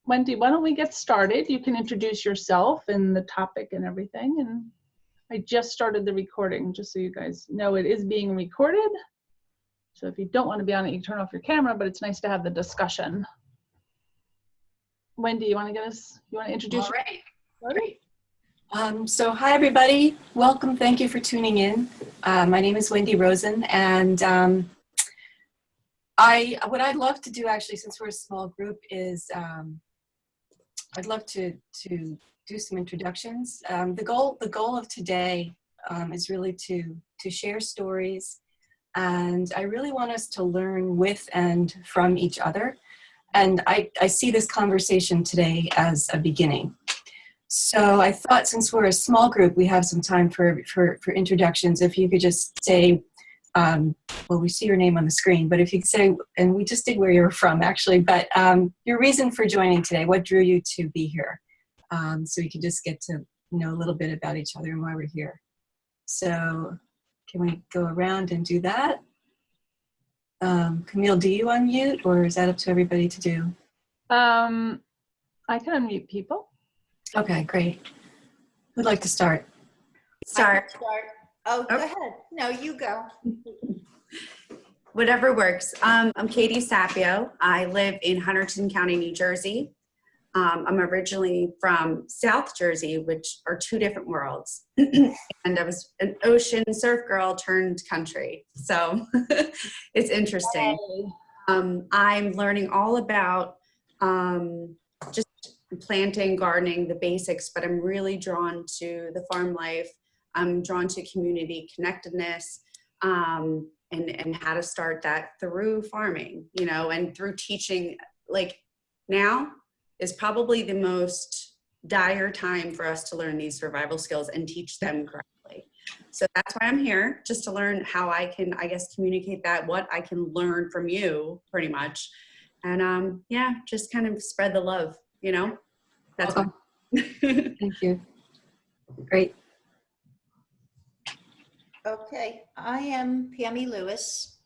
Wendy, why don't we get started? You can introduce yourself and the topic and everything. And I just started the recording, just so you guys know it is being recorded. So if you don't want to be on it, you can turn off your camera, but it's nice to have the discussion. Wendy, you want to introduce? All right. Great. So hi, everybody. Welcome. Thank you for tuning in. My name is Wendy Rosen, and what I'd love to do, actually, since we're a small group, is I'd love to do some introductions. The goal of today is really to share stories, and I really want us to learn with and from each other. And I see this conversation today as a beginning. So I thought, since we're a small group, we have some time for introductions. If you could just say, well, we see your name on the screen, but if you could say, and we just did where you're from, actually, but your reason for joining today, what drew you to be here? So you can just get to know a little bit about each other and why we're here. So can we go around and do that? Camille, do you unmute, or is that up to everybody to do? I can unmute people. Okay, great. Who'd like to start? Start. Oh, go ahead. No, you go. Whatever works. I'm Katie Sapio. I live in Hunterdon County, New Jersey. I'm originally from South Jersey, which are two different worlds. And I was an ocean surf girl turned country. So it's interesting. I'm learning all about just planting, gardening, the basics, but I'm really drawn to the farm life. I'm drawn to community connectedness, and how to start that through farming, you know, and through teaching. Like, now is probably the most dire time for us to learn these survival skills and teach them correctly. So that's why I'm here, just to learn how I can, I guess, communicate that, what I can learn from you, pretty much. And yeah, just kind of spread the love, you know. That's welcome. Thank you. Great. Okay, I am Camille Lewis,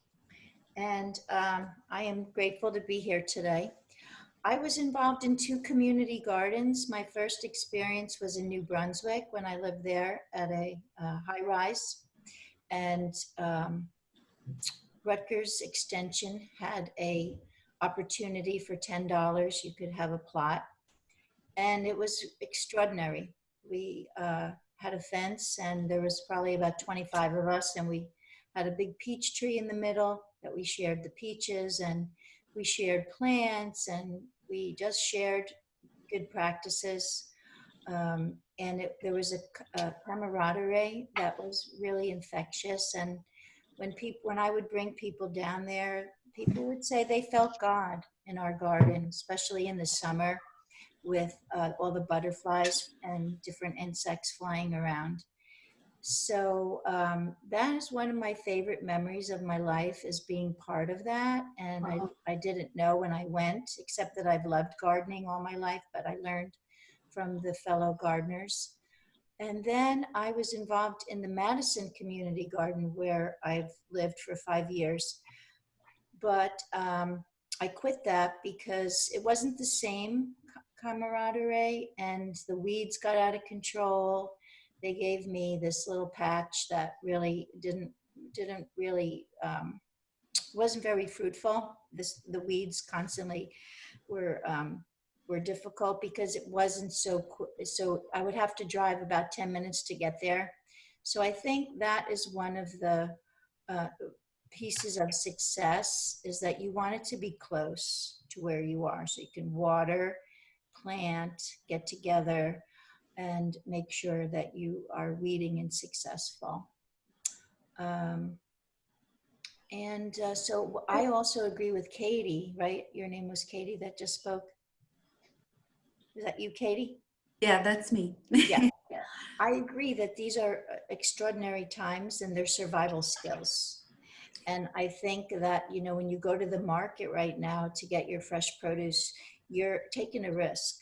and I am grateful to be here today. I was involved in 2 community gardens. My first experience was in New Brunswick when I lived there at a high-rise, and Rutgers Extension had a opportunity for $10. You could have a plot. And it was extraordinary. We had a fence, and there was probably about 25 of us, and we had a big peach tree in the middle that we shared the peaches, and we shared plants, and we just shared good practices. And there was a camaraderie that was really infectious. And when I would bring people down there, people would say they felt God in our garden, especially in the summer, with all the butterflies and different insects flying around. So that is one of my favorite memories of my life, is being part of that. And I didn't know when I went, except that I've loved gardening all my life, but I learned from the fellow gardeners. And then I was involved in the Madison Community Garden, where I've lived for 5 years. But I quit that because it wasn't the same camaraderie, and the weeds got out of control. They gave me this little patch that really wasn't very fruitful. The weeds constantly were difficult because it wasn't so I would have to drive about 10 minutes to get there. So I think that is one of the pieces of success, is that you want it to be close to where you are, so you can water, plant, get together, and make sure that you are weeding and successful. So I also agree with Katie, right? Your name was Katie that just spoke. Is that you, Katie? Yeah, that's me. Yeah. I agree that these are extraordinary times, and they're survival skills. And I think that, you know, when you go to the market right now to get your fresh produce, you're taking a risk,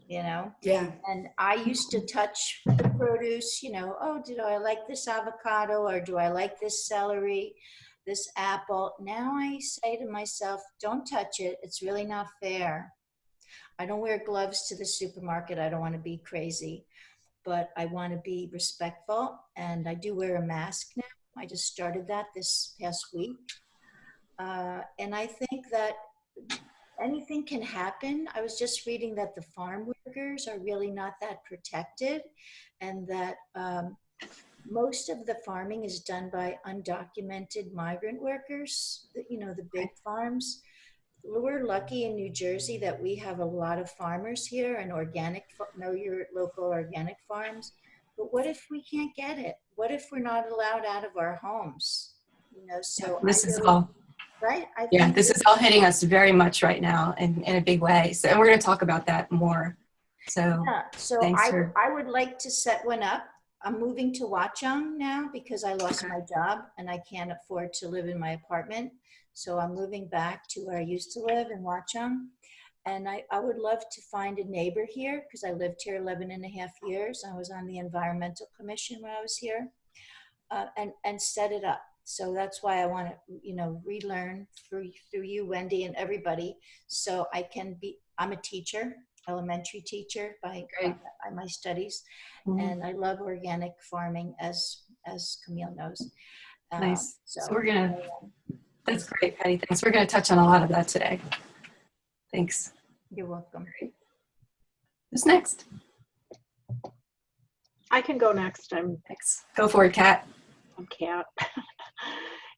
you know? Yeah. And I used to touch produce, you know, oh, do I like this avocado, or do I like this celery, this apple? Now I say to myself, don't touch it. It's really not fair. I don't wear gloves to the supermarket. I don't want to be crazy, but I want to be respectful. And I do wear a mask now. I just started that this past week. And I think that anything can happen. I was just reading that the farm workers are really not that protected, and that most of the farming is done by undocumented migrant workers, you know, the big farms. We're lucky in New Jersey that we have a lot of farmers here and know your local organic farms. But what if we can't get it? What if we're not allowed out of our homes? You know, so This is all, right? yeah, this is all hitting us very much right now in a big way. So, and we're going to talk about that more. So, yeah, so I would like to set one up. I'm moving to Watchung now because I lost my job and I can't afford to live in my apartment. So I'm moving back to where I used to live in Watchung. And I would love to find a neighbor here because I lived here 11 and a half years. I was on the Environmental Commission when I was here, and set it up. So that's why I want to, you know, relearn through you, Wendy, and everybody. So I can be, I'm a teacher, elementary teacher by my studies. And I love organic farming, as Camille knows. Nice. So we're going to, that's great, Patty. Thanks. We're going to touch on a lot of that today. Thanks. You're welcome. Who's next? I can go next. Thanks. Go for it, Kat. I'm Kat.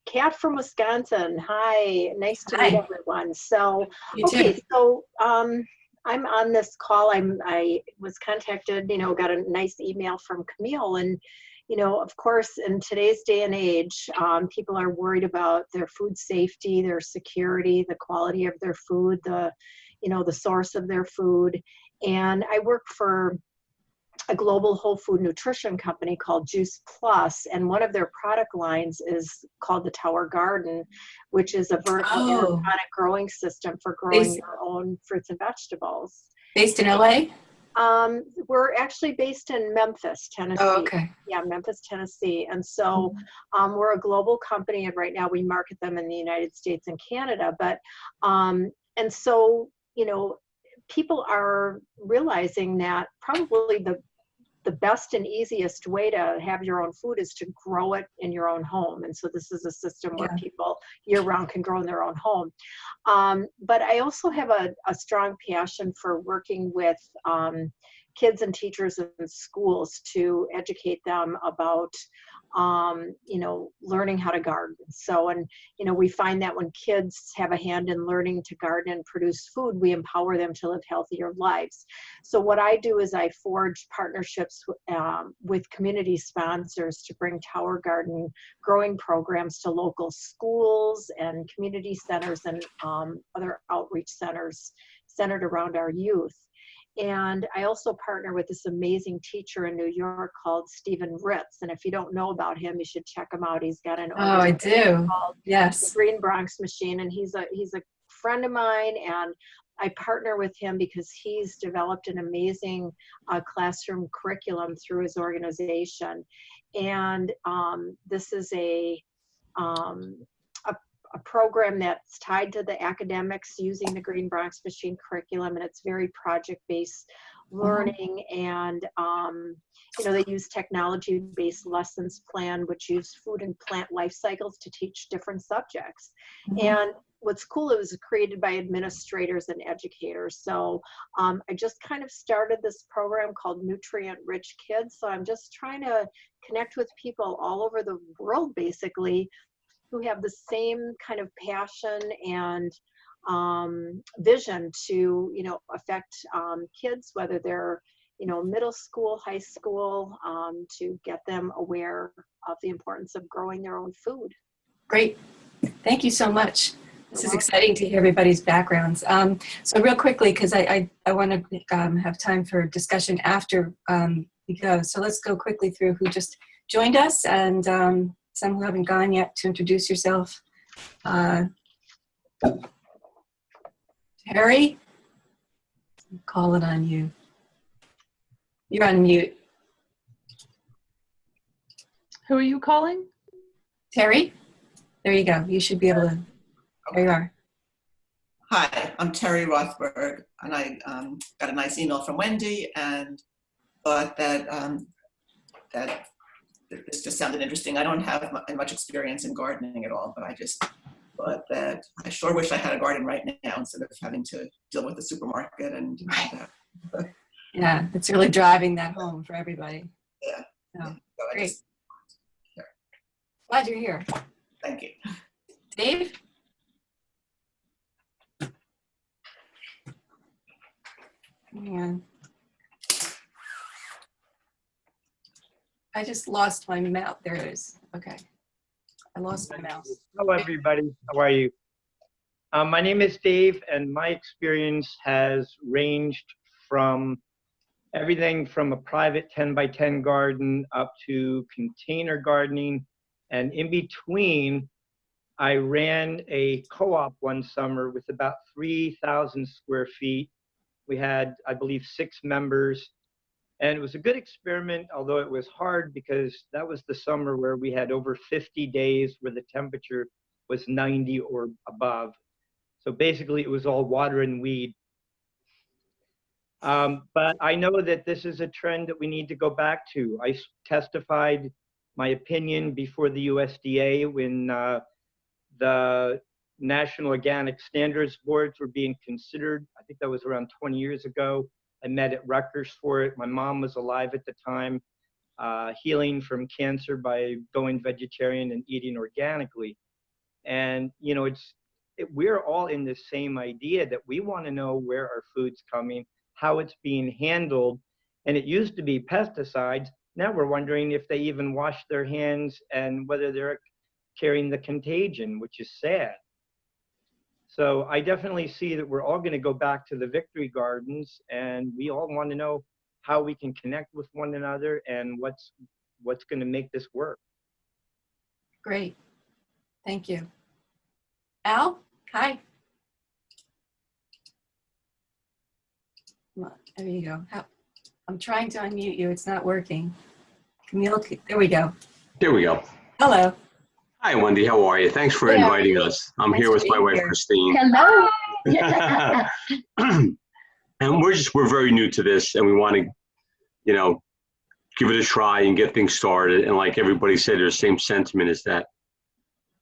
Kat from Wisconsin. Hi, nice to meet everyone. So, okay, so I'm on this call. I was contacted, you know, got a nice email from Camille, and you know, of course, in today's day and age, people are worried about their food safety, their security, the quality of their food, the source of their food. And I work for a global whole food nutrition company called Juice Plus, and one of their product lines is called the Tower Garden, which is a vertical aeroponic growing system for growing your own fruits and vegetables. Based in LA? We're actually based in Memphis, Tennessee. Oh, okay. Yeah, Memphis, Tennessee. And so we're a global company, and right now we market them in the United States and Canada. But, and so, you know, people are realizing that probably the best and easiest way to have your own food is to grow it in your own home. And so this is a system where people year-round can grow in their own home. But I also have a strong passion for working with kids and teachers in schools to educate them about you know, learning how to garden. So, and, you know, we find that when kids have a hand in learning to garden and produce food, we empower them to live healthier lives. So what I do is I forge partnerships with community sponsors to bring Tower Garden growing programs to local schools and community centers and other outreach centers centered around our youth. And I also partner with this amazing teacher in New York called Stephen Ritz. And if you don't know about him, you should check him out. He's got an organization called the Green Bronx Machine, and he's a friend of mine. And I partner with him because he's developed an amazing classroom curriculum through his organization. And this is a program that's tied to the academics using the Green Bronx Machine curriculum, and it's very project-based learning. And you know, they use technology-based lessons plan, which use food and plant life cycles to teach different subjects. And what's cool, it was created by administrators and educators. So I just kind of started this program called Nutrient Rich Kids. So I'm just trying to connect with people all over the world, basically, who have the same kind of passion and vision to, you know, affect kids, whether they're, you know, middle school, high school, to get them aware of the importance of growing their own food. Great. Thank you so much. This is exciting to hear everybody's backgrounds. So real quickly, because I want to have time for discussion after we go. So let's go quickly through who just joined us, and some who haven't gone yet, to introduce yourself. Terry, I'm calling on you. You're on mute. Who are you calling? Terry? There you go. You should be able to, there you are. Hi, I'm Terry Rothberg, and I got a nice email from Wendy and thought that that this just sounded interesting. I don't have much experience in gardening at all, but I just thought that I sure wish I had a garden right now instead of having to deal with the supermarket and that. Yeah, it's really driving that home for everybody. Yeah. So, So I great. just, Glad you're here. thank you. Dave? Hang on. I just lost my mouse. There it is. Okay. I lost my mouse. Hello, everybody. How are you? My name is Dave, and my experience has ranged from everything from a private 10 by 10 garden up to container gardening. And in between, I ran a co-op one summer with about 3,000 square feet. We had, I believe, 6 members. And it was a good experiment, although it was hard because that was the summer where we had over 50 days where the temperature was 90 or above. So basically it was all water and weed. But I know that this is a trend that we need to go back to. I testified my opinion before the USDA when the National Organic Standards Boards were being considered. I think that was around 20 years ago. I met at Rutgers for it. My mom was alive at the time, healing from cancer by going vegetarian and eating organically. And, you know, we're all in the same idea that we want to know where our food's coming, how it's being handled. And it used to be pesticides. Now we're wondering if they even wash their hands and whether they're carrying the contagion, which is sad. So I definitely see that we're all going to go back to the victory gardens, and we all want to know how we can connect with one another and what's going to make this work. Great. Thank you. Al? Hi. Come on, there you go. I'm trying to unmute you. It's not working. Camille, there we go. There we go. Hello. Hi, Wendy. How are you? Thanks for inviting us. I'm Nice here to with be my wife, here. Christine. Hello. And we're very new to this, and we want to, you know, give it a try and get things started. And like everybody said, their same sentiment is that,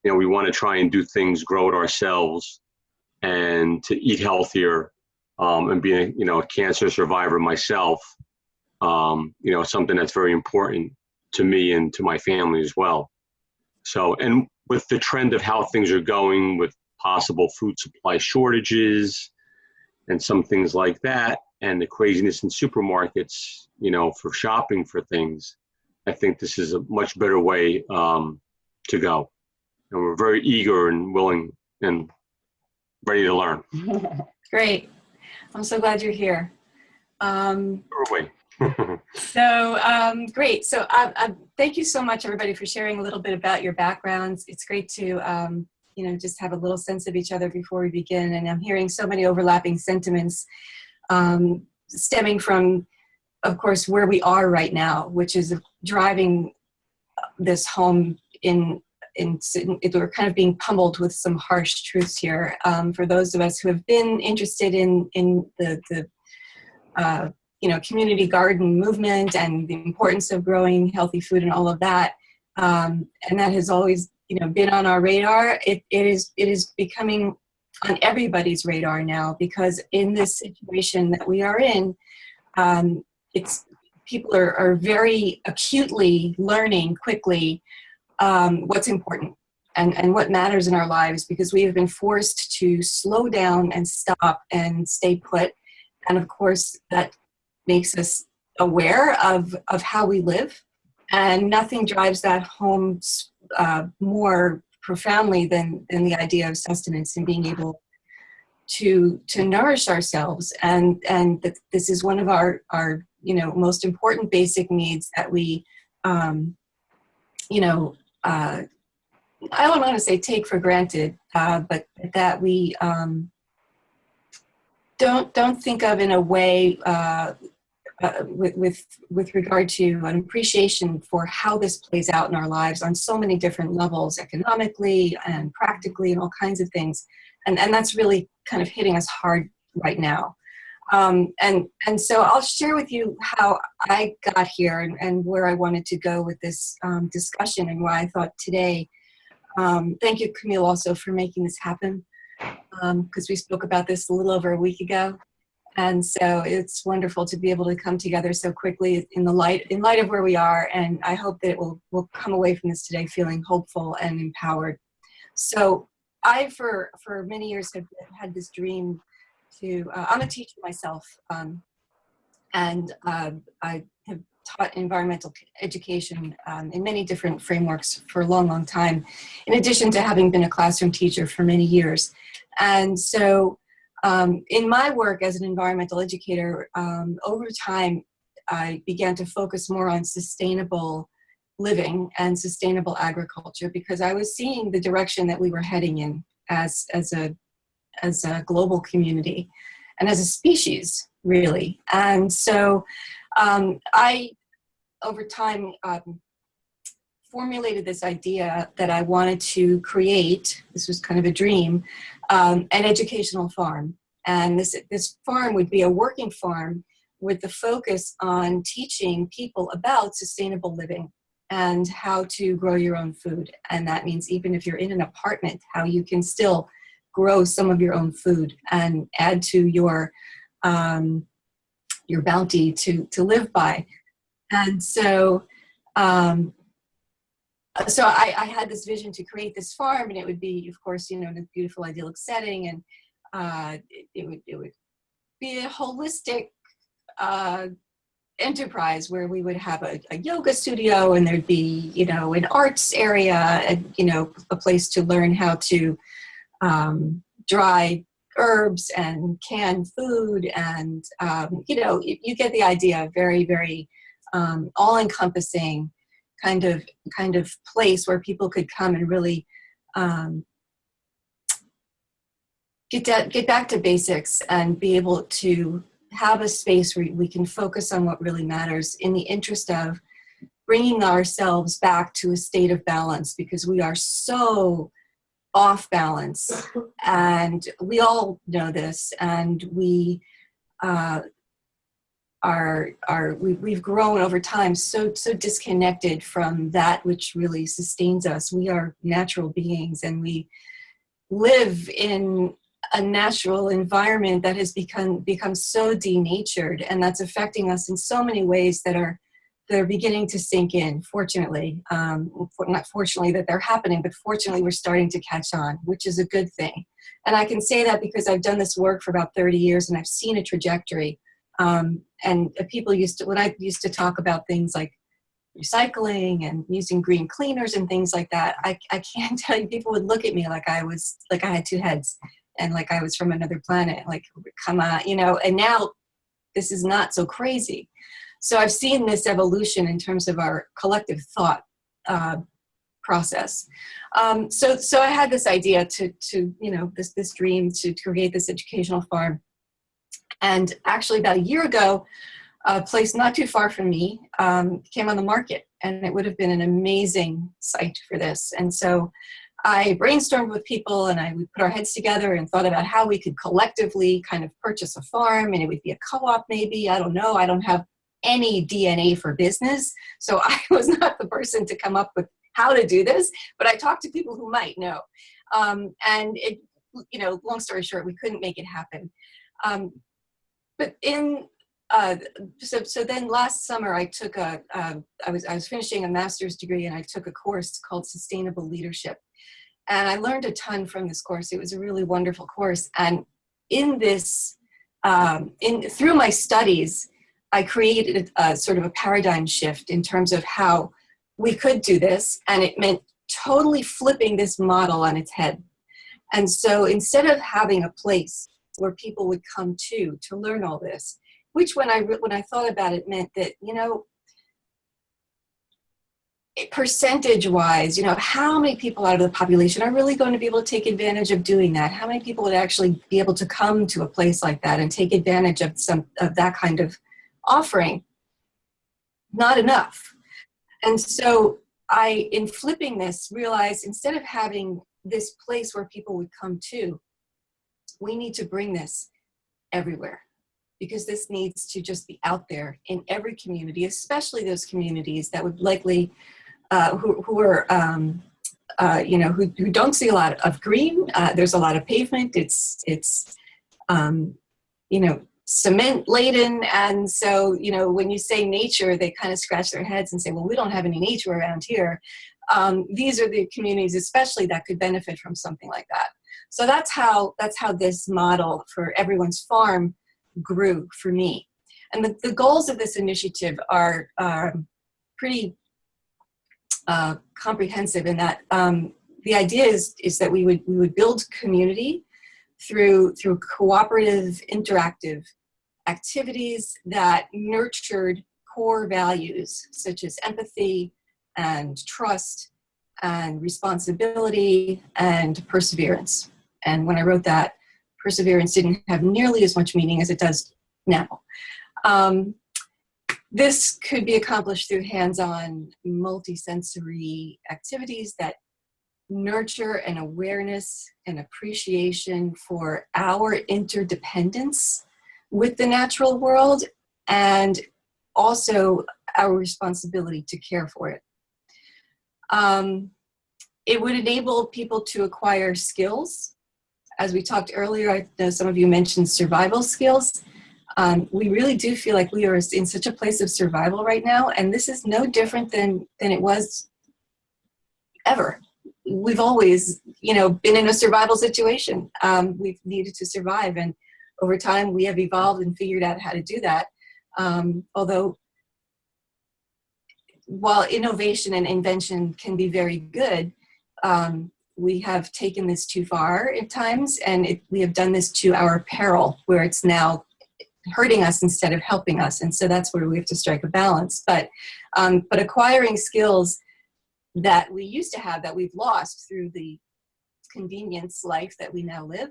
you know, we want to try and do things, grow it ourselves, and to eat healthier. And being, you know, a cancer survivor myself, you know, something that's very important to me and to my family as well. So, and with the trend of how things are going with possible food supply shortages and some things like that, and the craziness in supermarkets, you know, for shopping for things, I think this is a much better way to go. And we're very eager and willing and ready to learn. Great. I'm so glad you're here. Great. Great. So thank you so much, everybody, for sharing a little bit about your backgrounds. It's great to, you know, just have a little sense of each other before we begin. And I'm hearing so many overlapping sentiments stemming from, of course, where we are right now, which is driving this home we're kind of being pummeled with some harsh truths here. For those of us who have been interested in the you know, community garden movement and the importance of growing healthy food and all of that, and that has always, you know, been on our radar. It is becoming on everybody's radar now, because in this situation that we are in, people are very acutely learning quickly what's important and what matters in our lives, because we have been forced to slow down and stop and stay put. And of course, that makes us aware of how we live. And nothing drives that home more profoundly than the idea of sustenance and being able to nourish ourselves. And that this is one of our you know, most important basic needs that we, you know, I don't want to say take for granted, but that we don't think of in a way with regard to an appreciation for how this plays out in our lives on so many different levels, economically and practically and all kinds of things. And that's really kind of hitting us hard right now. And so I'll share with you how I got here and where I wanted to go with this discussion, and why I thought today, thank you, Camille, also for making this happen, because we spoke about this a little over a week ago. And so it's wonderful to be able to come together so quickly in light of where we are. And I hope that we'll come away from this today feeling hopeful and empowered. So I, for many years, have had this dream to, I'm a teacher myself, and I have taught environmental education in many different frameworks for a long, long time, in addition to having been a classroom teacher for many years. And so in my work as an environmental educator, over time, I began to focus more on sustainable living and sustainable agriculture, because I was seeing the direction that we were heading in as a global community and as a species, really. And so I, over time, formulated this idea that I wanted to create, this was kind of a dream, an educational farm. And this farm would be a working farm with the focus on teaching people about sustainable living and how to grow your own food. And that means even if you're in an apartment, how you can still grow some of your own food and add to your bounty to live by. And so I had this vision to create this farm, and it would be, of course, in a beautiful, idyllic setting, and it would be a holistic enterprise where we would have a yoga studio, and there'd be, an arts area, and, a place to learn how to dry herbs and can food, and you get the idea. Very, very all-encompassing kind of place where people could come and really get back to basics and be able to have a space where we can focus on what really matters in the interest of bringing ourselves back to a state of balance, because we are so off balance, and we all know this, and we've grown over time so disconnected from that which really sustains us. We are natural beings, and we live in a natural environment that has become so denatured, and that's affecting us in so many ways that are beginning to sink in, fortunately. Not fortunately that they're happening, but fortunately we're starting to catch on, which is a good thing. And I can say that because I've done this work for about 30 years, and I've seen a trajectory. And people when I used to talk about things like recycling and using green cleaners and things like that, I can't tell you, people would look at me like I had two heads, and like I was from another planet, like, come on, and now this is not so crazy. So I've seen this evolution in terms of our collective thought process. So I had this idea to this dream to create this educational farm. And actually about a year ago, a place not too far from me came on the market, and it would have been an amazing site for this. And so I brainstormed with people, and we put our heads together and thought about how we could collectively kind of purchase a farm, and it would be a co-op maybe, I don't know. I don't have any DNA for business, so I was not the person to come up with how to do this, but I talked to people who might know. And it, long story short, we couldn't make it happen. But so then last summer I took I was finishing a master's degree, and I took a course called Sustainable Leadership, and I learned a ton from this course. It was a really wonderful course, and in this through my studies, I created a sort of a paradigm shift in terms of how we could do this, and it meant totally flipping this model on its head. And so instead of having a place where people would come to learn all this, which when I thought about it meant that, percentage-wise, how many people out of the population are really going to be able to take advantage of doing that? How many people would actually be able to come to a place like that and take advantage of that kind of offering? Not enough. And so in flipping this, realized instead of having this place where people would come to, we need to bring this everywhere, because this needs to just be out there in every community, especially those communities that would likely, who don't see a lot of green. There's a lot of pavement. It's cement laden. And so, when you say nature, they kind of scratch their heads and say, well, we don't have any nature around here. These are the communities especially that could benefit from something like that. So that's how this model for everyone's farm grew for me. And the goals of this initiative are pretty comprehensive in that the idea is that we would build community through cooperative, interactive activities that nurtured core values such as empathy and trust and responsibility and perseverance. And when I wrote that, perseverance didn't have nearly as much meaning as it does now. This could be accomplished through hands-on, multisensory activities that nurture an awareness and appreciation for our interdependence with the natural world, and also our responsibility to care for it. It would enable people to acquire skills. As we talked earlier, I know some of you mentioned survival skills. We really do feel like we are in such a place of survival right now, and this is no different than it was ever. We've always, been in a survival situation. We've needed to survive, and over time we have evolved and figured out how to do that. Although, while innovation and invention can be very good, we have taken this too far at times, and we have done this to our peril, where it's now hurting us instead of helping us. And so that's where we have to strike a balance. But acquiring skills that we used to have that we've lost through the convenience life that we now live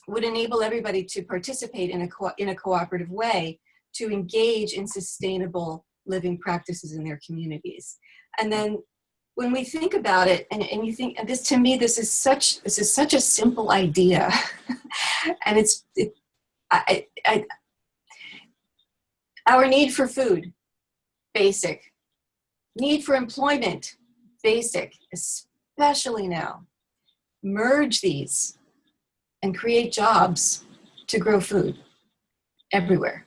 would enable everybody to participate in a cooperative way to engage in sustainable living practices in their communities. And then when we think about it, and you think, and this, to me, this is such a simple idea, and our need for food, basic. Need for employment, basic, especially now. Merge these and create jobs to grow food everywhere.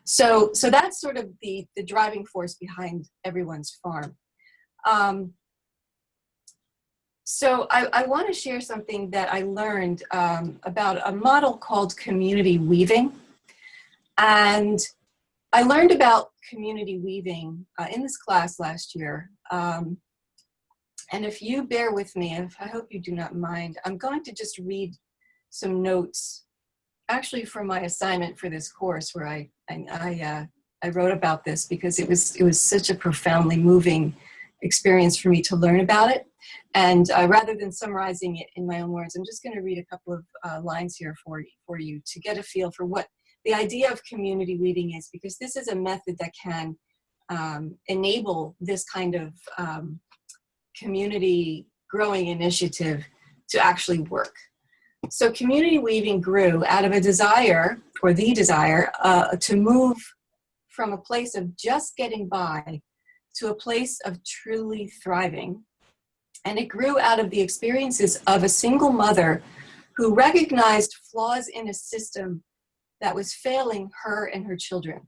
So that's sort of the driving force behind everyone's farm. So I want to share something that I learned about a model called community weaving. And I learned about community weaving in this class last year. And if you bear with me, I hope you do not mind, I'm going to just read some notes, actually from my assignment for this course, where I wrote about this because it was such a profoundly moving experience for me to learn about it. And rather than summarizing it in my own words, I'm just going to read a couple of lines here for you to get a feel for what the idea of community weaving is, because this is a method that can enable this kind of community growing initiative to actually work. So community weaving grew out of a desire, or the desire, to move from a place of just getting by to a place of truly thriving. And it grew out of the experiences of a single mother who recognized flaws in a system that was failing her and her children.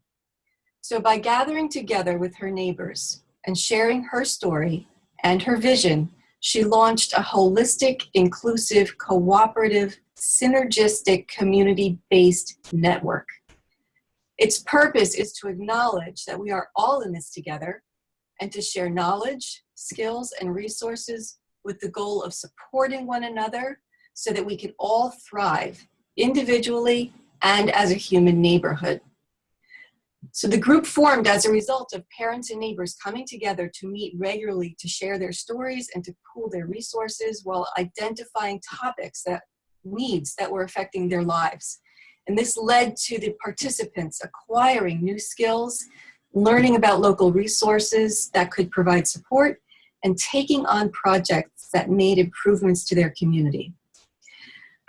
So by gathering together with her neighbors and sharing her story and her vision, she launched a holistic, inclusive, cooperative, synergistic, community-based network. Its purpose is to acknowledge that we are all in this together and to share knowledge, skills, and resources with the goal of supporting one another so that we can all thrive individually and as a human neighborhood. So the group formed as a result of parents and neighbors coming together to meet regularly to share their stories and to pool their resources while identifying needs that were affecting their lives. And this led to the participants acquiring new skills, learning about local resources that could provide support, and taking on projects that made improvements to their community.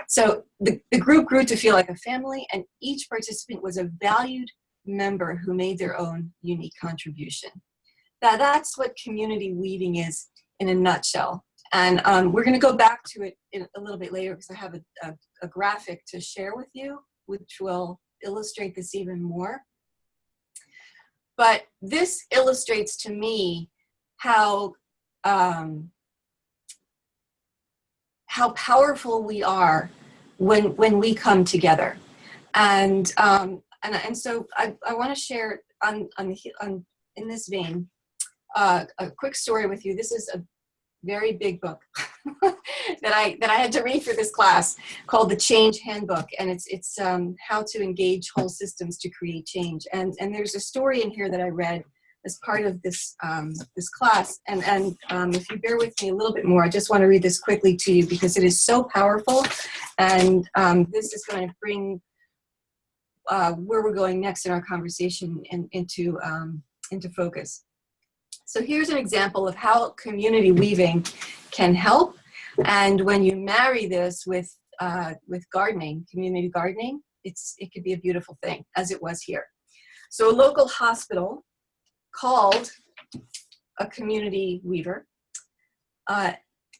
So the group grew to feel like a family, and each participant was a valued member who made their own unique contribution. Now that's what community weaving is in a nutshell. And we're going to go back to it a little bit later because I have a graphic to share with you, which will illustrate this even more. But this illustrates to me how powerful we are when we come together. And so I want to share in this vein a quick story with you. This is a very big book that I had to read for this class called The Change Handbook, and it's how to engage whole systems to create change. And there's a story in here that I read as part of this this class. And if you bear with me a little bit more, I just want to read this quickly to you because it is so powerful, and this is going to bring where we're going next in our conversation into focus. So here's an example of how community weaving can help, and when you marry this with gardening, community gardening, it could be a beautiful thing, as it was here. So a local hospital called a community weaver.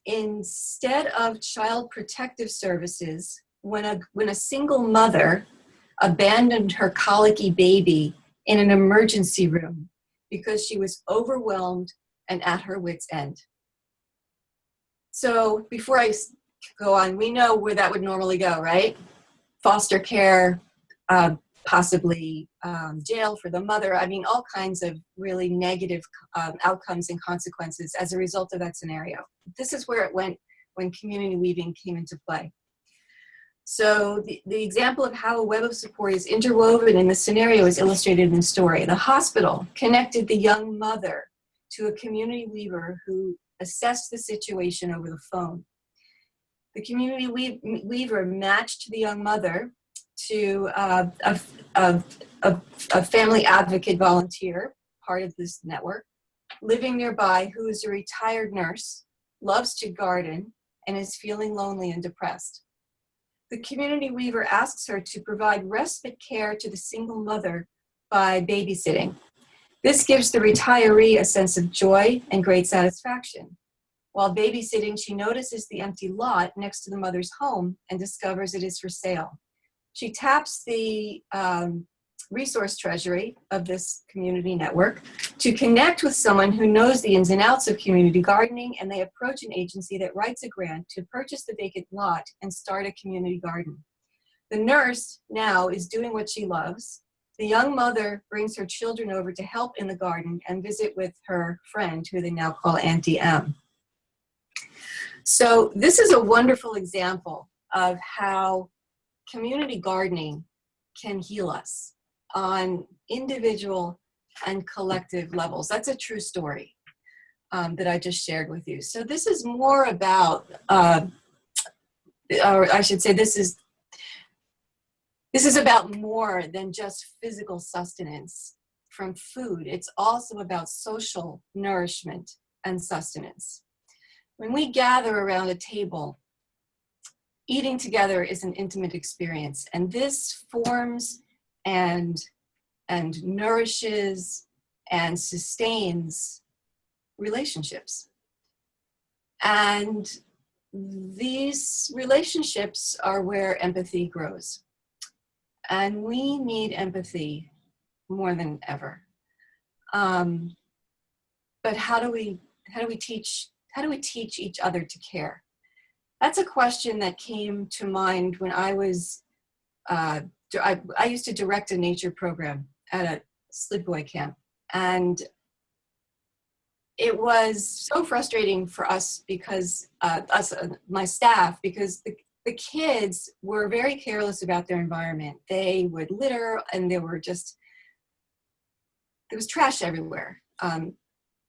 Instead of child protective services, when a single mother abandoned her colicky baby in an emergency room because she was overwhelmed and at her wit's end. So before I go on, we know where that would normally go, right? Foster care, possibly jail for the mother. I mean, all kinds of really negative outcomes and consequences as a result of that scenario. This is where it went when community weaving came into play. So the example of how a web of support is interwoven in the scenario is illustrated in the story. The hospital connected the young mother to a community weaver who assessed the situation over the phone. The community weaver matched the young mother to a family advocate volunteer, part of this network, living nearby, who is a retired nurse, loves to garden, and is feeling lonely and depressed. The community weaver asks her to provide respite care to the single mother by babysitting. This gives the retiree a sense of joy and great satisfaction. While babysitting, she notices the empty lot next to the mother's home and discovers it is for sale. She taps the resource treasury of this community network to connect with someone who knows the ins and outs of community gardening, and they approach an agency that writes a grant to purchase the vacant lot and start a community garden. The nurse now is doing what she loves. The young mother brings her children over to help in the garden and visit with her friend, who they now call Auntie M. So this is a wonderful example of how community gardening can heal us on individual and collective levels. That's a true story that I just shared with you. So this is more about, or I should say, this is about more than just physical sustenance from food. It's also about social nourishment and sustenance. When we gather around a table, eating together is an intimate experience, and this forms and nourishes and sustains relationships. And these relationships are where empathy grows. And we need empathy more than ever. But how do we teach each other to care? That's a question that came to mind when I was, I used to direct a nature program at a sleepaway camp. And it was so frustrating for us because, my staff, because the kids were very careless about their environment. They would litter, and there was trash everywhere.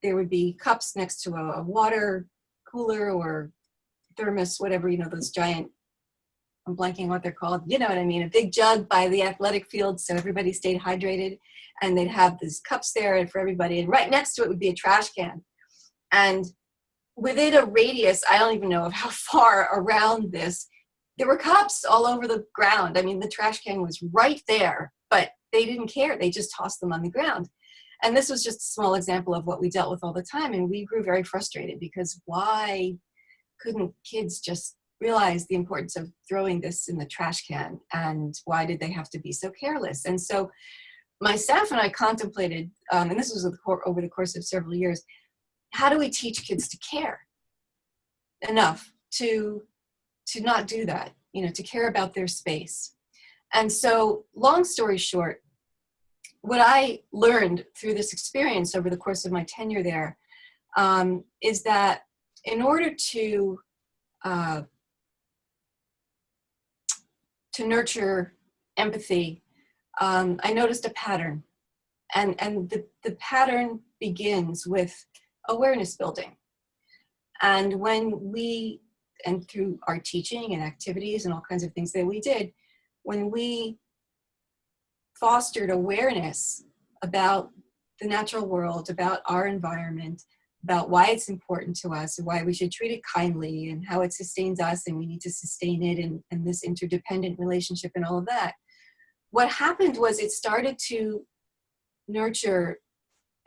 There would be cups next to a water cooler or thermos, whatever, those giant, I'm blanking what they're called, you know what I mean, a big jug by the athletic field so everybody stayed hydrated, and they'd have these cups there for everybody, and right next to it would be a trash can. And within a radius, I don't even know of how far around this, there were cups all over the ground. I mean, the trash can was right there, but they didn't care. They just tossed them on the ground. And this was just a small example of what we dealt with all the time. And we grew very frustrated because why couldn't kids just realize the importance of throwing this in the trash can? And why did they have to be so careless? And so my staff and I contemplated, and this was over the course of several years, how do we teach kids to care enough to not do that, you know, to care about their space? And so, long story short, what I learned through this experience over the course of my tenure there is that in order to nurture empathy, I noticed a pattern, and the pattern begins with awareness building. And when we, and through our teaching and activities and all kinds of things that we did, when we fostered awareness about the natural world, about our environment, about why it's important to us and why we should treat it kindly and how it sustains us and we need to sustain it and this interdependent relationship and all of that. What happened was it started to nurture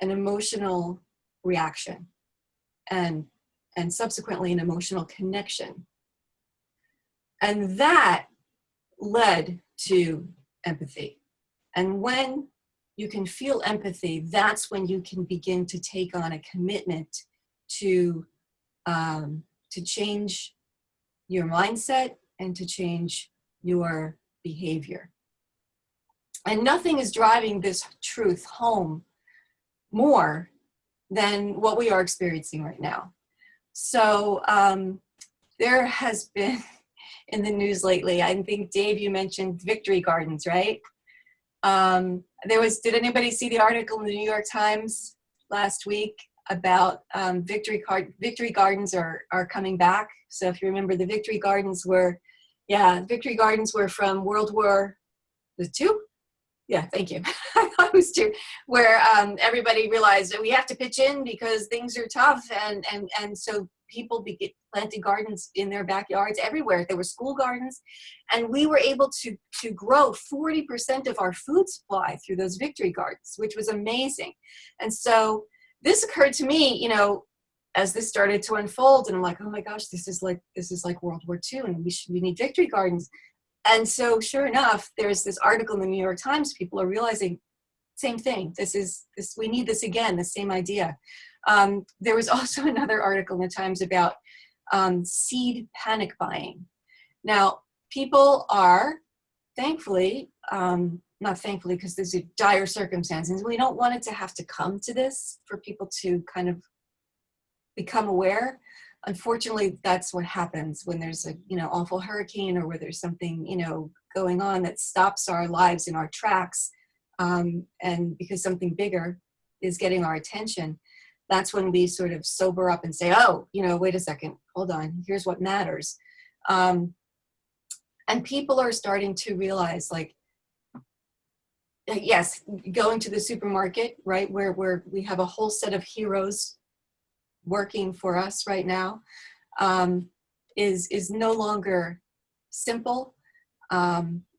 an emotional reaction and subsequently an emotional connection. And that led to empathy. And when you can feel empathy, that's when you can begin to take on a commitment to change your mindset and to change your behavior. And nothing is driving this truth home more than what we are experiencing right now. So there has been in the news lately, I think, Dave, you mentioned victory gardens, right? Did anybody see the article in the New York Times last week about victory gardens are coming back? So if you remember, the victory gardens were from World War II? Yeah, thank you. I thought it was two, where everybody realized that we have to pitch in because things are tough, and so people planted gardens in their backyards everywhere. There were school gardens, and we were able to grow 40% of our food supply through those victory gardens, which was amazing. And so this occurred to me, you know, as this started to unfold, and I'm like, oh my gosh, this is like World War II, and we need victory gardens. And so sure enough, there's this article in the New York Times, people are realizing same thing. We need this again, the same idea. There was also another article in the Times about seed panic buying. Now, people are, thankfully, not thankfully because there's a dire circumstances, we don't want it to have to come to this for people to kind of become aware. Unfortunately, that's what happens when there's a, you know, awful hurricane or where there's something, you know, going on that stops our lives in our tracks. And because something bigger is getting our attention, that's when we sort of sober up and say, oh, you know, wait a second, hold on, here's what matters. And people are starting to realize, like, yes, going to the supermarket, right, where we have a whole set of heroes working for us right now, is no longer simple.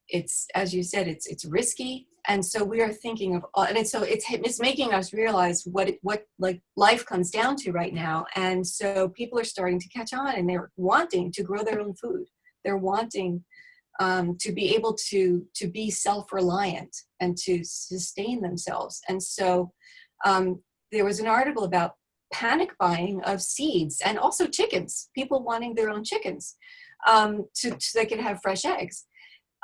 It's, as you said, it's risky. And so we are thinking of, and so it's making us realize what like life comes down to right now. And so people are starting to catch on, and they're wanting to grow their own food. They're wanting to be able to be self-reliant and to sustain themselves. And so there was an article about panic buying of seeds and also chickens, people wanting their own chickens so they can have fresh eggs.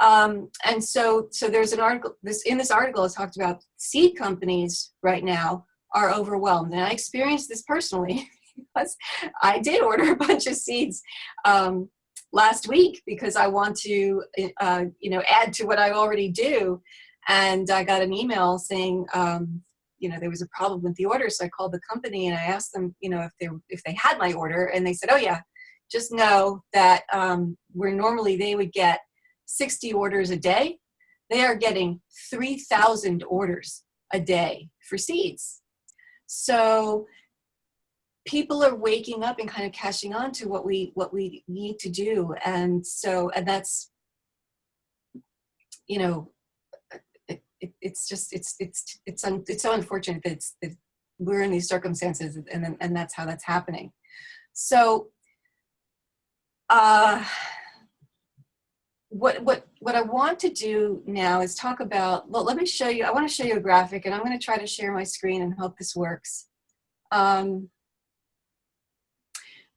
And so there's an article, in this article it talked about seed companies right now are overwhelmed. And I experienced this personally because I did order a bunch of seeds last week because I want to, add to what I already do. And I got an email saying, there was a problem with the order. So I called the company and I asked them, if they had my order, and they said, oh yeah, just know that where normally they would get 60 orders a day, they are getting 3,000 orders a day for seeds. So people are waking up and kind of catching on to what we need to do. And so, and that's, you know, it's so unfortunate that we're in these circumstances, and that's how that's happening. So, what I want to do now is talk about, well, let me show you, I want to show you a graphic, and I'm going to try to share my screen and hope this works.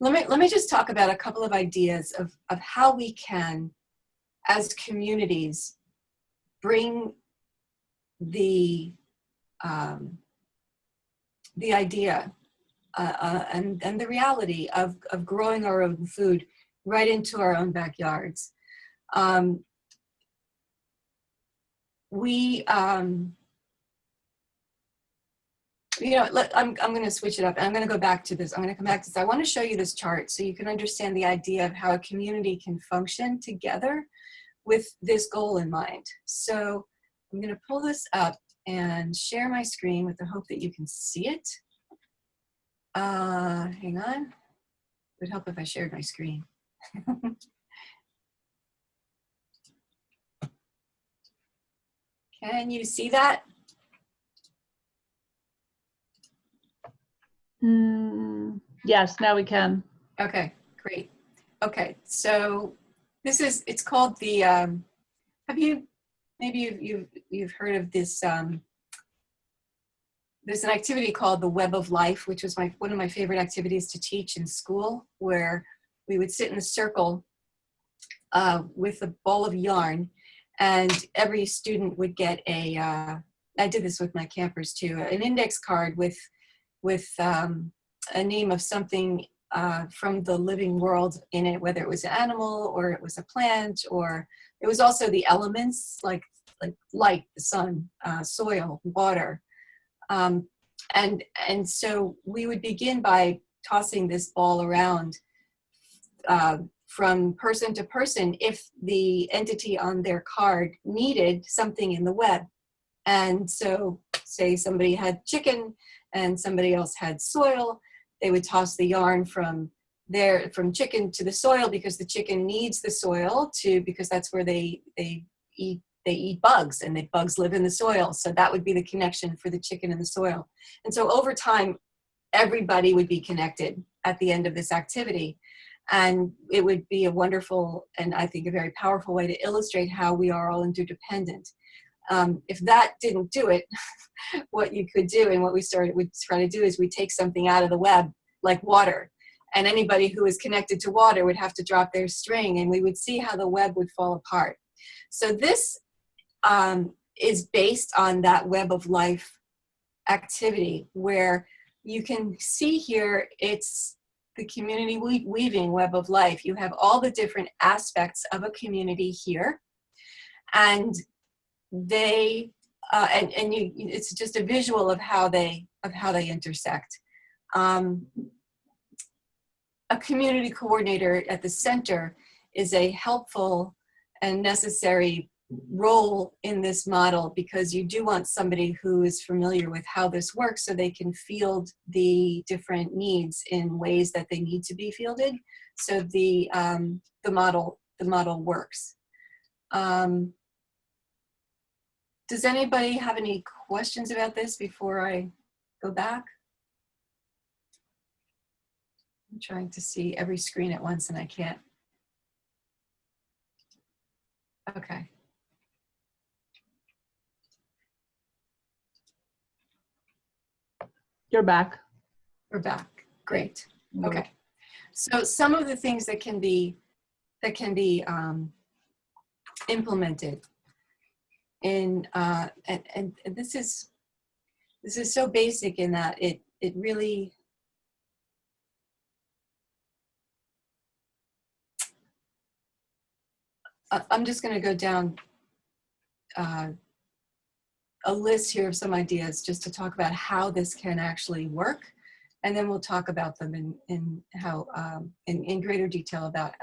Let me just talk about a couple of ideas of how we can, as communities, bring the idea and the reality of growing our own food right into our own backyards. You know, I'm going to switch it up, and I'm going to go back to this. I'm going to come back to this. I want to show you this chart so you can understand the idea of how a community can function together with this goal in mind. So I'm going to pull this up and share my screen with the hope that you can see it. Hang on. It would help if I shared my screen. Can you see that? Yes, now we can. Okay, great. Okay, so this is, it's called the, have you, maybe you've heard of this, there's an activity called the Web of Life, which was one of my favorite activities to teach in school, where we would sit in a circle with a ball of yarn, and every student would get a, I did this with my campers too, an index card with a name of something from the living world in it, whether it was an animal or it was a plant, or it was also the elements like light, the sun, soil, water. And so we would begin by tossing this ball around from person to person if the entity on their card needed something in the web. And so say somebody had chicken and somebody else had soil, they would toss the yarn from chicken to the soil, because the chicken needs the soil because that's where they eat bugs, and the bugs live in the soil. So that would be the connection for the chicken and the soil. And so over time, everybody would be connected at the end of this activity. And it would be a wonderful, and I think a very powerful way to illustrate how we are all interdependent. If that didn't do it, what you could do, and what we try to do, is we take something out of the web, like water. And anybody who is connected to water would have to drop their string, and we would see how the web would fall apart. So this is based on that Web of Life activity, where you can see here, it's the community weaving Web of Life. You have all the different aspects of a community here, and they it's just a visual of how they intersect. A community coordinator at the center is a helpful and necessary role in this model, because you do want somebody who is familiar with how this works, so they can field the different needs in ways that they need to be fielded, so the model works. Does anybody have any questions about this before I go back? I'm trying to see every screen at once and I can't. Okay. You're back. We're back. Great. Okay. So some of the things that can be implemented in and this is so basic in that it really I'm just going to go down a list here of some ideas just to talk about how this can actually work, and then we'll talk about them in how in greater detail about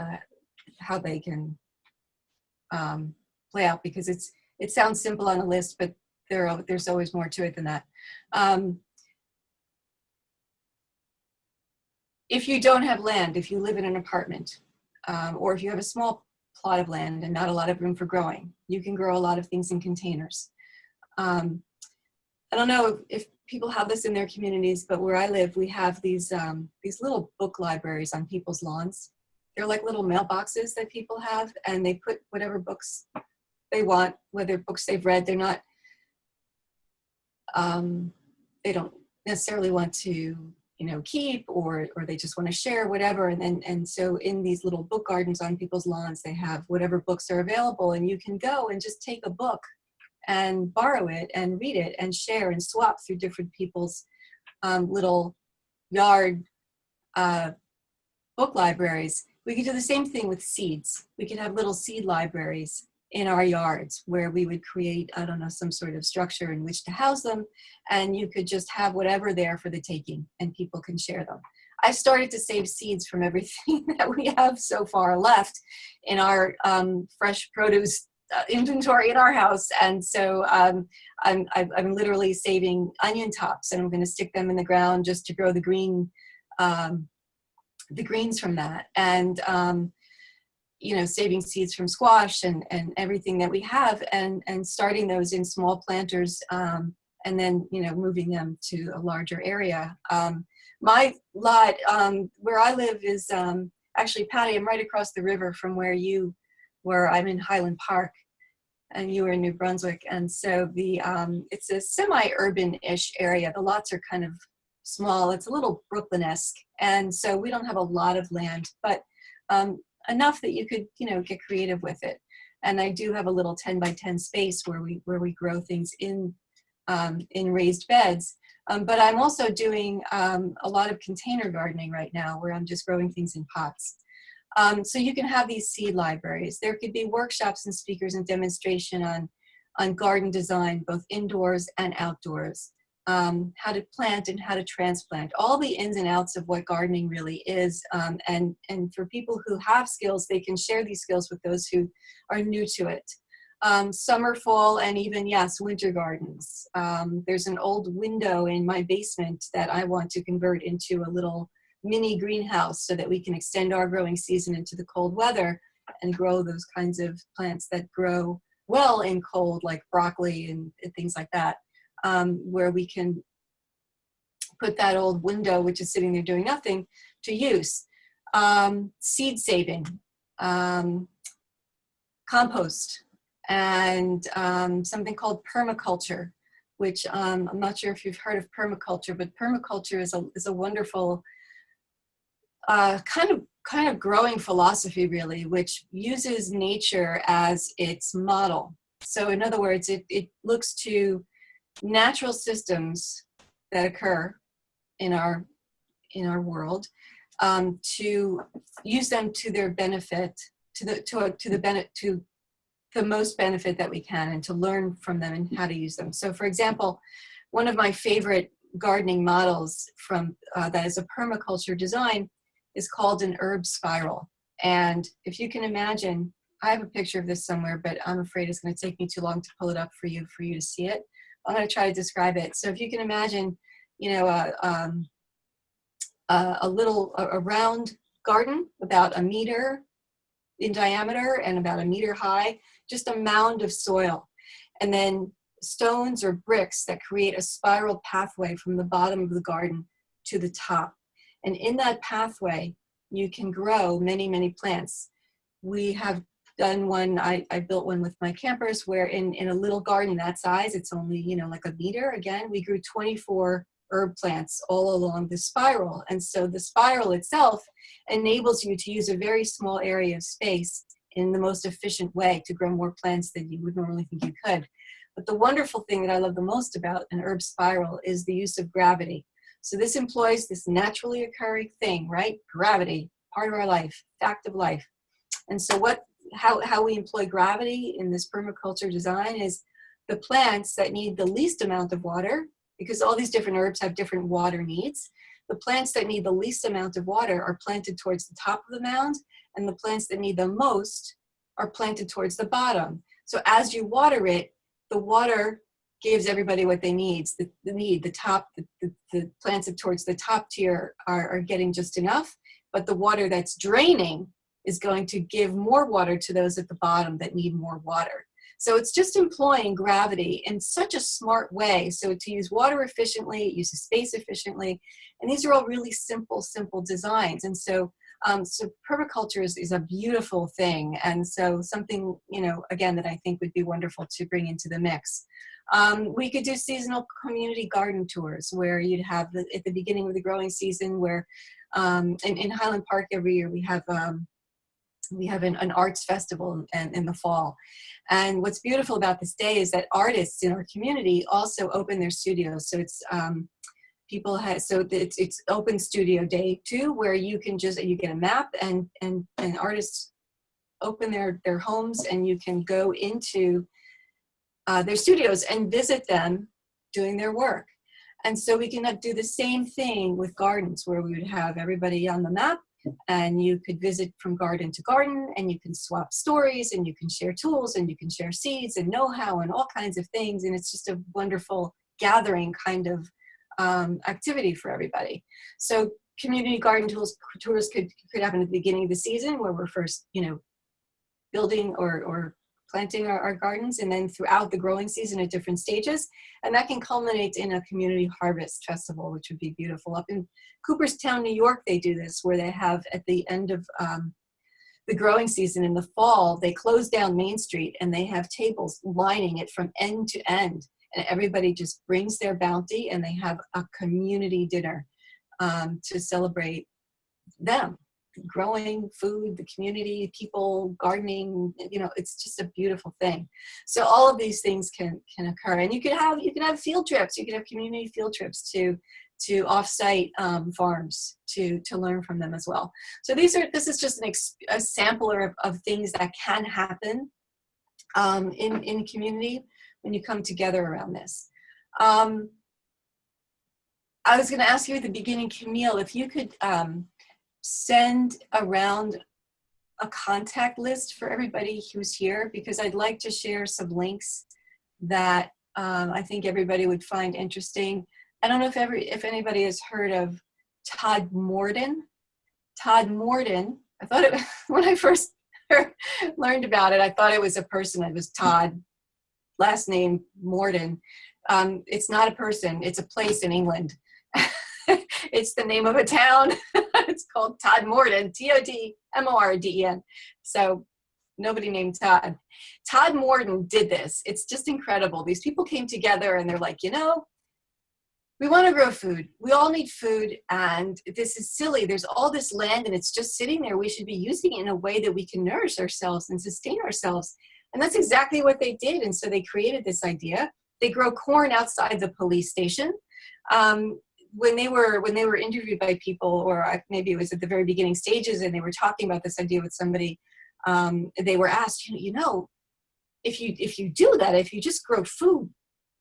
how they can play out, because it sounds simple on a list, but there's always more to it than that. if you don't have land, if you live in an apartment, or if you have a small plot of land and not a lot of room for growing, you can grow a lot of things in containers. I don't know if people have this in their communities, but where I live, we have these little book libraries on people's lawns. They're like little mailboxes that people have, and they put whatever books they want, whether books they've read. They're not, they don't necessarily want to, keep, or they just want to share, whatever. And so in these little book gardens on people's lawns, they have whatever books are available, and you can go and just take a book and borrow it and read it and share and swap through different people's little yard book libraries. We could do the same thing with seeds. We could have little seed libraries in our yards where we would create, I don't know, some sort of structure in which to house them, and you could just have whatever there for the taking and people can share them. I started to save seeds from everything that we have so far left in our fresh produce inventory in our house, and so I'm literally saving onion tops, and I'm going to stick them in the ground just to grow the greens from that, and saving seeds from squash and everything that we have, and starting those in small planters, and then moving them to a larger area. My lot where I live is actually, Patty, I'm right across the river from where I'm in Highland Park, and you were in New Brunswick, and so it's a semi-urban-ish area. The lots are kind of small. It's a little Brooklyn-esque, and so we don't have a lot of land, but enough that you could get creative with it. And I do have a little 10 by 10 space where we grow things in raised beds. But I'm also doing a lot of container gardening right now, where I'm just growing things in pots. So you can have these seed libraries. There could be workshops and speakers and demonstration on garden design, both indoors and outdoors, how to plant and how to transplant, all the ins and outs of what gardening really is. And for people who have skills, they can share these skills with those who are new to it. Summer, fall, and even, yes, winter gardens. There's an old window in my basement that I want to convert into a little mini greenhouse so that we can extend our growing season into the cold weather and grow those kinds of plants that grow well in cold, like broccoli and things like that, where we can put that old window, which is sitting there doing nothing, to use. Seed saving, compost, and something called permaculture, which I'm not sure if you've heard of permaculture, but permaculture is a wonderful kind of growing philosophy, really, which uses nature as its model. So in other words, it looks to natural systems that occur in our world, to use them to their benefit, to the most benefit that we can, and to learn from them and how to use them. So for example, one of my favorite gardening models from that is a permaculture design is called an herb spiral. And if you can imagine, I have a picture of this somewhere, but I'm afraid it's going to take me too long to pull it up for you to see it. I'm going to try to describe it. So if you can imagine, a round garden about 1 meter in diameter and about 1 meter high, just a mound of soil, and then stones or bricks that create a spiral pathway from the bottom of the garden to the top. And in that pathway, you can grow many, many plants. We have done one, I built one with my campers, where in a little garden that size, it's only, like 1 meter. Again, we grew 24 herb plants all along the spiral. And so the spiral itself enables you to use a very small area of space in the most efficient way to grow more plants than you would normally think you could. But the wonderful thing that I love the most about an herb spiral is the use of gravity. So this employs this naturally occurring thing, right? Gravity, part of our life, fact of life. And so how we employ gravity in this permaculture design is the plants that need the least amount of water, because all these different herbs have different water needs. The plants that need the least amount of water are planted towards the top of the mound, and the plants that need the most are planted towards the bottom. So as you water it, the water gives everybody what they need. The plants towards the top tier are getting just enough, but the water that's draining is going to give more water to those at the bottom that need more water. So it's just employing gravity in such a smart way. So to use water efficiently, it uses space efficiently, and these are all really simple designs. And so so permaculture is a beautiful thing, and so something, you know, again, that I think would be wonderful to bring into the mix. We could do seasonal community garden tours where you'd have at the beginning of the growing season, where in Highland Park every year we have an arts festival in the fall. And what's beautiful about this day is that artists in our community also open their studios. So it's it's open studio day too, where you get a map and artists open their homes, and you can go into their studios and visit them doing their work. And so we can do the same thing with gardens, where we would have everybody on the map, and you could visit from garden to garden, and you can swap stories, and you can share tools, and you can share seeds and know-how and all kinds of things. And it's just a wonderful gathering kind of activity for everybody. So community garden tours could happen at the beginning of the season, where we're first, you know, building or planting our gardens, and then throughout the growing season at different stages. And that can culminate in a community harvest festival, which would be beautiful. Up in Cooperstown, New York, they do this, where they have at the end of the growing season in the fall, they close down Main Street, and they have tables lining it from end to end. And everybody just brings their bounty, and they have a community dinner to celebrate them. Growing food, the community, people, gardening, you know, it's just a beautiful thing. So all of these things can occur. And you can have field trips. You can have community field trips to off-site farms to learn from them as well. So this is just a sampler of things that can happen in community when you come together around this. I was going to ask you at the beginning, Camille, if you could send around a contact list for everybody who's here, because I'd like to share some links that I think everybody would find interesting. I don't know if anybody has heard of Todd Morden. Todd Morden, I thought it, when I first learned about it, I thought it was a person. It was Todd, last name Morden. It's not a person, it's a place in England. It's the name of a town. It's called Todd Morden, T-O-D-M-O-R-D-E-N. So nobody named Todd. Todd Morden did this. It's just incredible. These people came together and they're like, you know, we want to grow food. We all need food, and this is silly. There's all this land and it's just sitting there. We should be using it in a way that we can nourish ourselves and sustain ourselves. And that's exactly what they did. And so they created this idea. They grow corn outside the police station. When they were interviewed by people, or maybe it was at the very beginning stages, and they were talking about this idea with somebody, they were asked, you know, if you do that, if you just grow food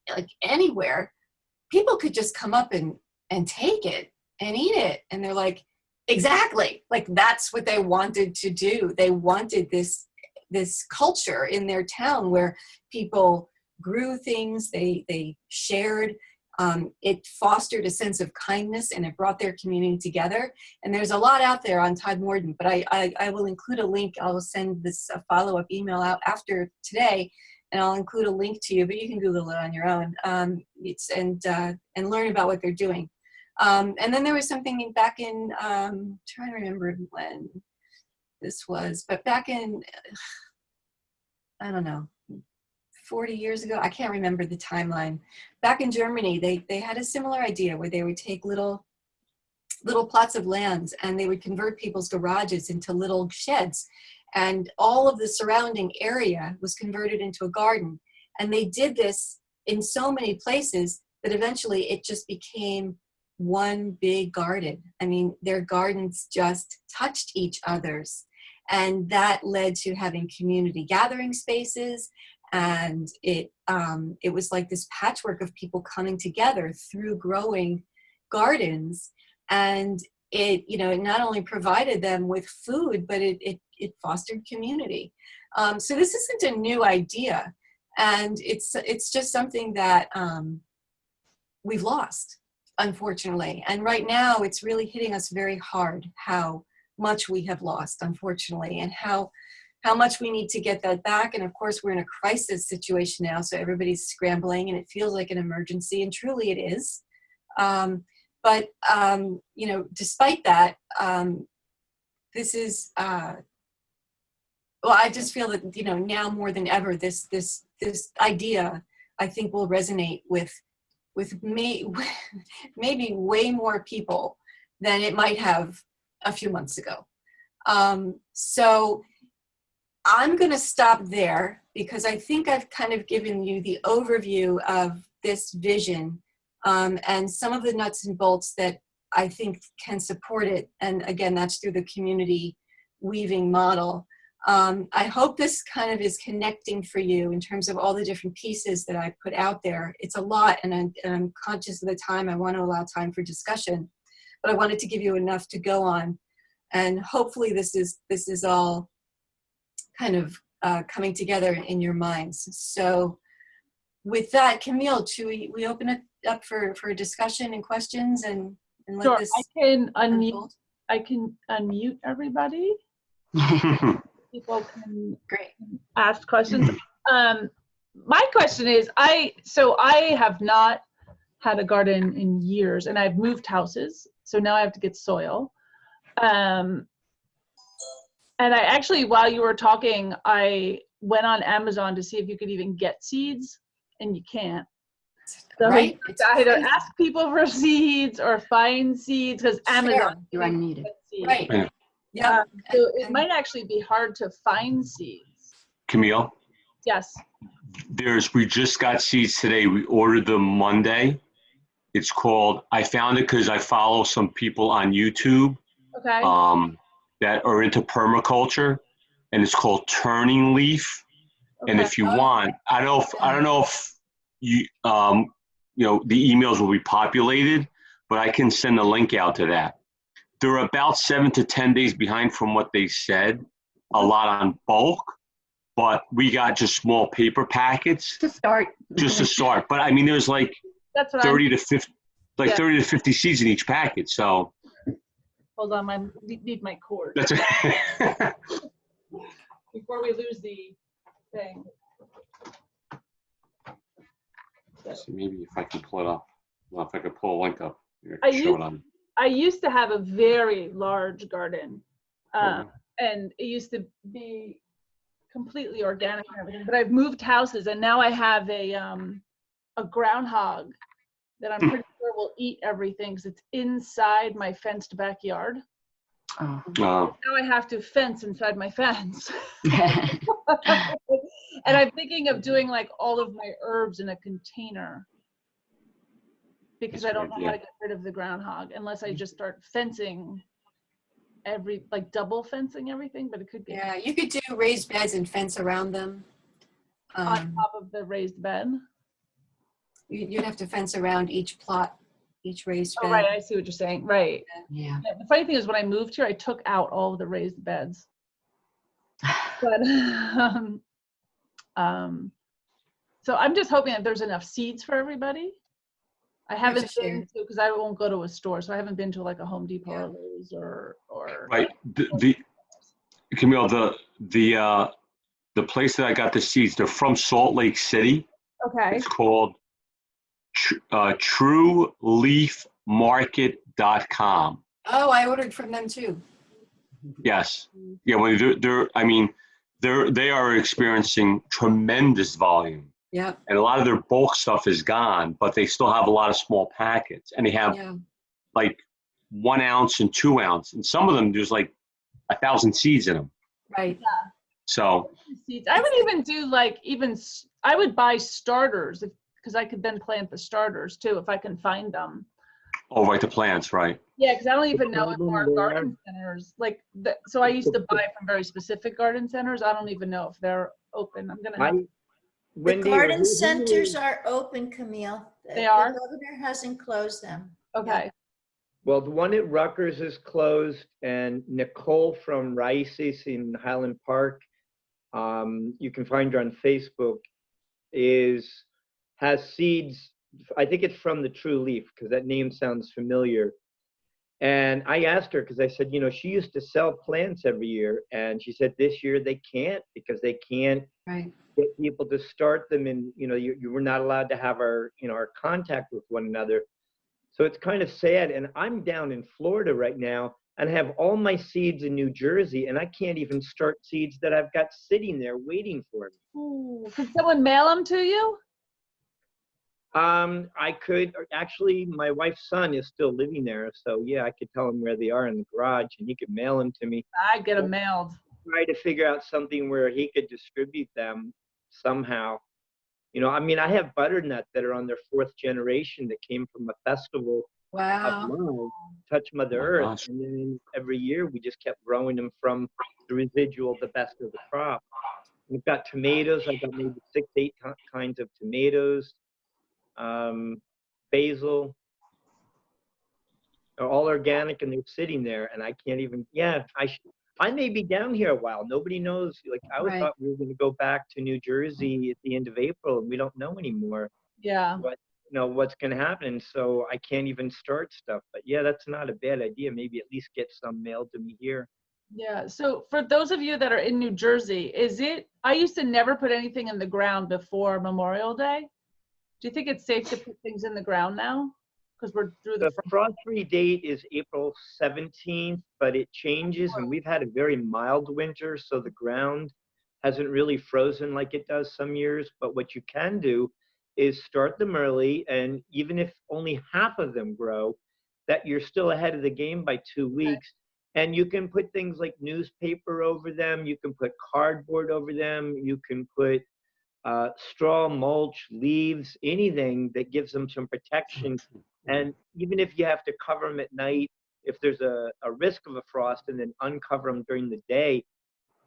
like anywhere, people could just come up and take it and eat it. And they're like, exactly, like that's what they wanted to do. They wanted this culture in their town where people grew things, they shared. It fostered a sense of kindness, and it brought their community together. And there's a lot out there on Todd Morden, but I will include a link. I'll send this follow-up email out after today, and I'll include a link to you, but you can Google it on your own and learn about what they're doing. And then there was something back in, I'm trying to remember when this was, but back in, I don't know, 40 years ago, I can't remember the timeline. Back in Germany, they had a similar idea where they would take little plots of land and they would convert people's garages into little sheds. And all of the surrounding area was converted into a garden. And they did this in so many places that eventually it just became one big garden. I mean, their gardens just touched each other's. And that led to having community gathering spaces. And it was like this patchwork of people coming together through growing gardens. And it not only provided them with food, but it fostered community. So this isn't a new idea. And it's just something that we've lost, unfortunately. And right now it's really hitting us very hard how much we have lost, unfortunately, and how much we need to get that back. And of course, we're in a crisis situation now, so everybody's scrambling, and it feels like an emergency, and truly it is. But you know, despite that, this is well, I just feel that, you know, now more than ever, this idea, I think, will resonate with maybe way more people than it might have a few months ago. So I'm going to stop there, because I think I've kind of given you the overview of this vision and some of the nuts and bolts that I think can support it. And again, that's through the community weaving model. I hope this kind of is connecting for you in terms of all the different pieces that I put out there. It's a lot, and I'm conscious of the time. I want to allow time for discussion, but I wanted to give you enough to go on. And hopefully this is all kind of coming together in your minds. So with that, Camille, should we open it up for discussion and questions and let Sure, this I can unmute. unfold? I can unmute everybody. People can Great. ask questions. My question is, I have not had a garden in years, and I've moved houses, so now I have to get soil. And I actually, while you were talking, I went on Amazon to see if you could even get seeds, and you can't. So Right. I either ask people for seeds or find seeds, because Amazon. You're unmuted. Right. Yeah. Yeah. So it might actually be hard to find seeds. Camille, Yes. we just got seeds today. We ordered them Monday. It's called, I found it because I follow some people on YouTube Okay. that are into permaculture, and it's called Turning Leaf. And if you want, I don't know if you you know, the emails will be populated, but I can send a link out to that. They're about 7 to 10 days behind from what they said, a lot on bulk, but we got just small paper packets To start. just to start. But I mean, there's like That's what 30 to 50, like Yeah. 30 to 50 seeds in each packet. So Hold on, I need my cord that's before we lose the thing. So maybe if I can pull it up, well, if I could pull a link up, I show it on. I used to have a very large garden, Oh. and it used to be completely organic and everything. But I've moved houses, and now I have a groundhog that I'm pretty sure will eat everything, because it's inside my fenced backyard. Oh. Oh. Now I have to fence inside my fence. And I'm thinking of doing like all of my herbs in a container, because I don't know how to get rid of the groundhog unless I just start fencing like double fencing everything, but it could get Yeah, you could do raised beds and fence around them. on top of the raised bed. You'd have to fence around each plot, each raised bed. Oh, right, I see what you're saying, right. Yeah. Yeah, the funny thing is, when I moved here, I took out all of the raised beds. But, so I'm just hoping that there's enough seeds for everybody. I haven't been to, because I won't go to a store, so I haven't been to like a Home Depot or Lowe's or Right. Camille, the place that I got the seeds, they're from Salt Lake City. Okay. It's called trueleafmarket.com. Oh, I ordered from them too. Yes. Yeah, when they are experiencing tremendous volume. Yeah. And a lot of their bulk stuff is gone, but they still have a lot of small packets. And they have like 1 ounce and 2 ounce. And some of them, there's like 1,000 seeds in them. Right. Yeah. So. Seeds. I would even do like, I would buy starters, because I could then plant the starters too, if I can find them. Oh, right, the plants, right. Yeah, because I don't even know if our garden centers, so I used to buy from very specific garden centers. I don't even know if they're open. I'm going to have The garden centers are open, Camille. They are? The governor hasn't closed them. Okay. Well, the one at Rutgers is closed, and Nicole from Rice's in Highland Park, you can find her on Facebook. has seeds. I think it's from the True Leaf because that name sounds familiar. And I asked her because I said, you know, she used to sell plants every year, and she said this year they can't because they can't get people to start them, and you know, you were not allowed to have our contact with one another. So it's kind of sad. And I'm down in Florida right now and I have all my seeds in New Jersey, and I can't even start seeds that I've got sitting there waiting for me. Ooh, can someone mail them to you? I could actually. My wife's son is still living there, so yeah, I could tell him where they are in the garage, and he could mail them to me. I'd get them mailed. Try to figure out something where he could distribute them somehow. You know, I mean, I have butternut that are on their 4th generation that came from a festival of love, Touch Mother Earth, gosh. and then every year we just kept growing them from the residual, the best of the crop. We've got tomatoes. I've got maybe 6, 8 kinds of tomatoes. Basil, are all organic, and they're sitting there, and I can't even. Yeah, I may be down here a while. Nobody knows. Like I thought we were going to go back to New Jersey at the end of April, and we don't know anymore. Yeah. What's going to happen. So I can't even start stuff. But yeah, that's not a bad idea. Maybe at least get some mailed to me here. Yeah. So for those of you that are in New Jersey, I used to never put anything in the ground before Memorial Day. Do you think it's safe to put things in the ground now? Because we're through the frost-free date is April 17th, but it changes, and we've had a very mild winter, so the ground hasn't really frozen like it does some years. But what you can do is start them early, and even if only half of them grow, that you're still ahead of the game by 2 weeks. And you can put things like newspaper over them, you can put cardboard over them, you can put straw, mulch, leaves, anything that gives them some protection. And even if you have to cover them at night, if there's a risk of a frost, and then uncover them during the day.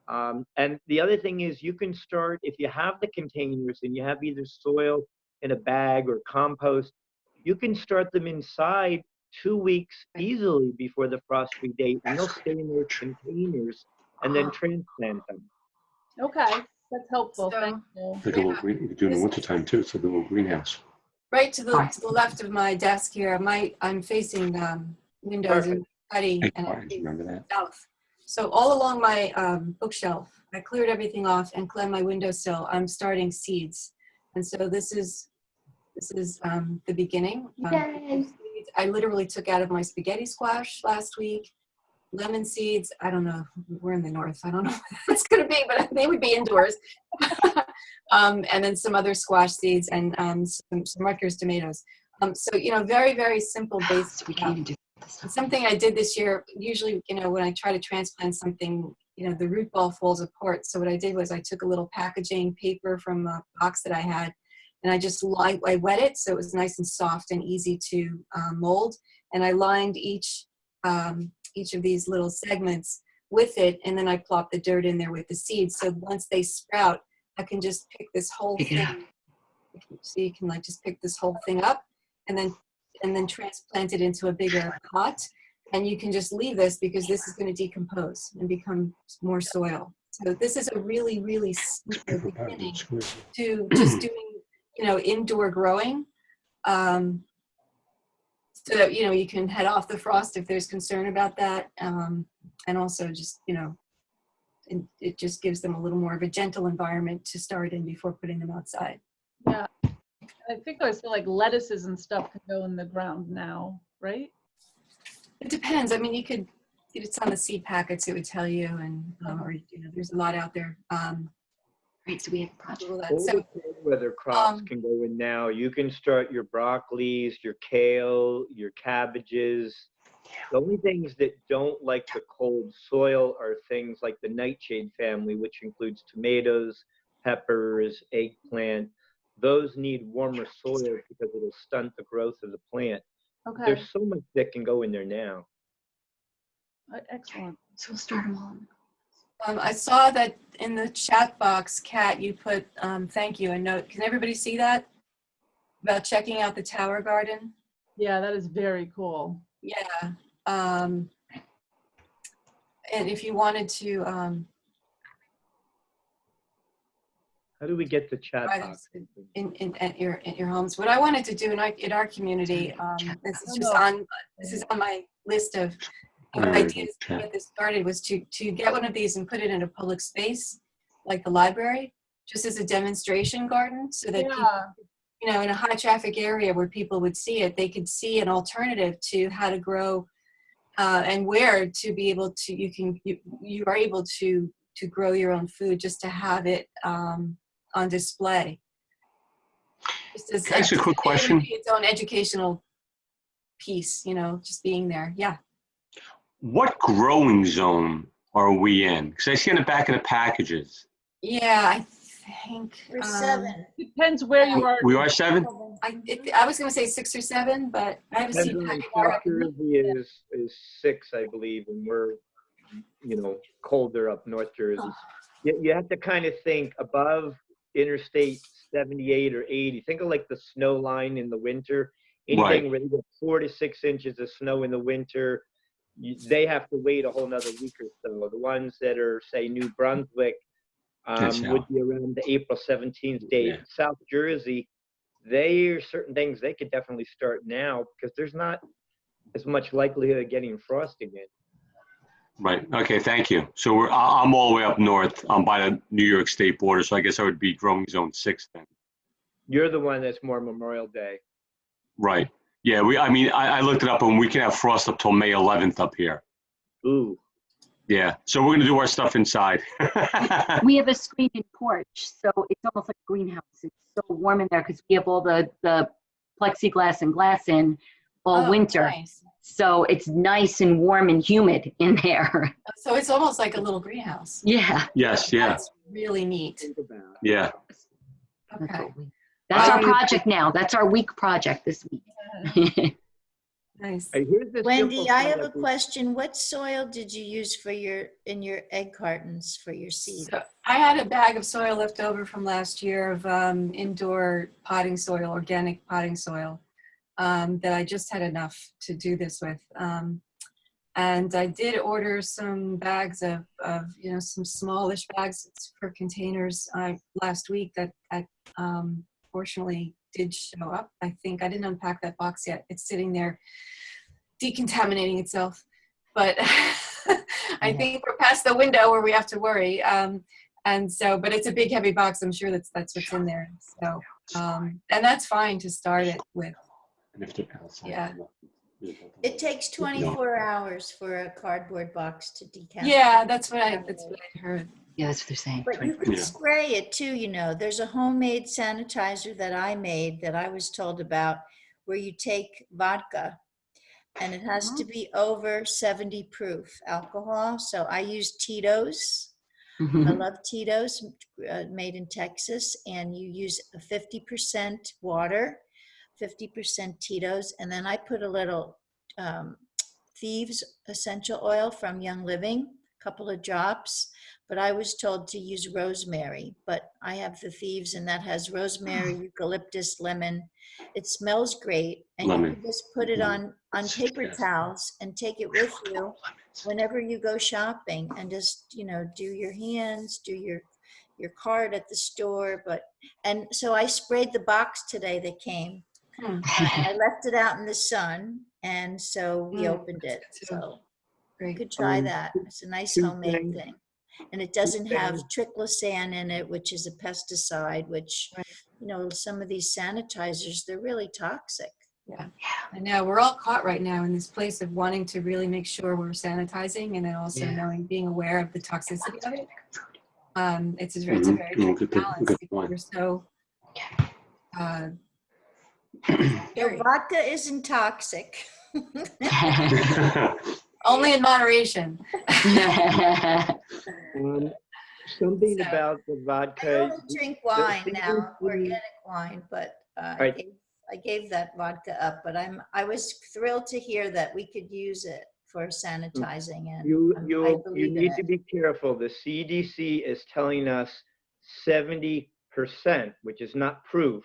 And the other thing is you can start, if you have the containers and you have either soil in a bag or compost, you can start them inside 2 weeks easily before the frost-free date, and they'll stay in their containers and then transplant them. Okay, that's helpful. So, Thank you. Like a little green, you could do it in the wintertime too. It's like a little greenhouse. right to the left of my desk here, I'm facing windows in the study, and I'm facing Remember that? south. So all along my bookshelf, I cleared everything off and cleaned my windowsill. I'm starting seeds, and so this is the beginning. I literally took out of my spaghetti squash last week, lemon seeds. I don't know. We're in the north. I don't know what that's going to be, but they would be indoors. And then some other squash seeds and some Rutgers tomatoes. So, you know, very, very simple basic stuff. Something I did this year, usually, you know, when I try to transplant something, you know, the root ball falls apart. So what I did was I took a little packaging paper from a box that I had, and I wet it so it was nice and soft and easy to mold. And I lined each of these little segments with it, and then I plopped the dirt in there with the seeds. So once they sprout, I can just pick this whole thing. So you can like just pick this whole thing up, and then transplant it into a bigger pot. And you can just leave this because this is going to decompose and become more soil. So this is a really, really simple beginning to just doing, you know, indoor growing. So that, you know, you can head off the frost if there's concern about that. And also just, you know, it just gives them a little more of a gentle environment to start in before putting them outside. Yeah, I think I feel like lettuces and stuff can go in the ground now, right? It depends. I mean, you could, it's on the seed packets, it would tell you, and or, you know, there's a lot out there. Right, so we have a project. All the cold weather crops can go in now. You can start your broccolis, your kale, your cabbages. The only things that don't like the cold soil are things like the nightshade family, which includes tomatoes, peppers, eggplant. Those need warmer soil because it'll stunt the growth of the plant. Okay. There's so much that can go in there now. Excellent. So we'll start them all. I saw that in the chat box, Kat, you put thank you, a note. Can everybody see that? About checking out the Tower Garden? Yeah, that is very cool. Yeah. And if you wanted to, How do we get the chat box? at your homes. What I wanted to do in our community, this is on my list of ideas to get this started, was to get one of these and put it in a public space like the library, just as a demonstration garden, so that people, you know, in a high traffic area where people would see it, they could see an alternative to how to grow and where to be able to, you are able to grow your own food, just to have it on display. Just as, Can I ask you a quick question? Its own educational piece, you know, just being there. Yeah. What growing zone are we in? Because I see on the back of the packages. Yeah, I think. We're 7. Depends where you are. We are 7? I was going to say 6 or 7, but I haven't seen package. South Jersey is 6, I believe, and we're, you know, colder up North Jersey. You have to kind of think above Interstate 78 or 80. Think of like the snow line in the winter. Anything where you get 4 to 6 inches of snow in the winter, they have to wait a whole nother week or so. The ones that are, say, New Brunswick would be around the April 17th date. Yeah. South Jersey, they are certain things they could definitely start now because there's not as much likelihood of getting frost again. Right. Okay. Thank you. So I'm all the way up north. I'm by the New York State border, so I guess I would be growing zone 6 then. You're the one that's more Memorial Day. Right. Yeah. I looked it up, and we can have frost up till May 11th up here. Ooh. Yeah. So we're gonna do our stuff inside. We have a screened-in porch, so it's almost like a greenhouse. It's so warm in there because we have all the plexiglass and glass in all winter. Nice. So it's nice and warm and humid in there. So it's almost like a little greenhouse. Yeah. Yes. Yeah. That's really neat. Yeah. Okay. That's our project now. That's our week project this week. Nice. Wendy, I have a question. What soil did you use in your egg cartons for your seed? So I had a bag of soil left over from last year of indoor potting soil, organic potting soil, that I just had enough to do this with. And I did order some bags of some smallish bags for containers last week that fortunately did show up. I think I didn't unpack that box yet. It's sitting there decontaminating itself. But I think we're past the window where we have to worry. And so, but it's a big, heavy box. I'm sure that's what's in there. So, and that's fine to start it with. Yeah. It takes 24 hours for a cardboard box to decontaminate. Yeah, that's what I heard. Yeah, that's what they're saying. But you can spray it too, you know. There's a homemade sanitizer that I made that I was told about where you take vodka and it has to be over 70 proof alcohol. So I use Tito's. I love Tito's, made in Texas. And you use 50% water, 50% Tito's. And then I put a little Thieves essential oil from Young Living, a couple of drops. But I was told to use rosemary, but I have the Thieves and that has rosemary, eucalyptus, lemon. It smells great. And you can just put it on paper towels and take it with you whenever you go shopping and just, do your hands, do your card at the store. And so I sprayed the box today that came. I left it out in the sun. And so we opened it. So you could try that. It's a nice homemade thing. And it doesn't have triclosan in it, which is a pesticide, which, some of these sanitizers, they're really toxic. Yeah, I know. We're all caught right now in this place of wanting to really make sure we're sanitizing and then also being aware of the toxicity of it. It's a very tricky balance because we're so... vodka isn't toxic. Only in moderation. Something about the vodka. I only drink wine now, organic wine, but I gave that vodka up. But I was thrilled to hear that we could use it for sanitizing. And you need to be careful. The CDC is telling us 70%, which is not proof.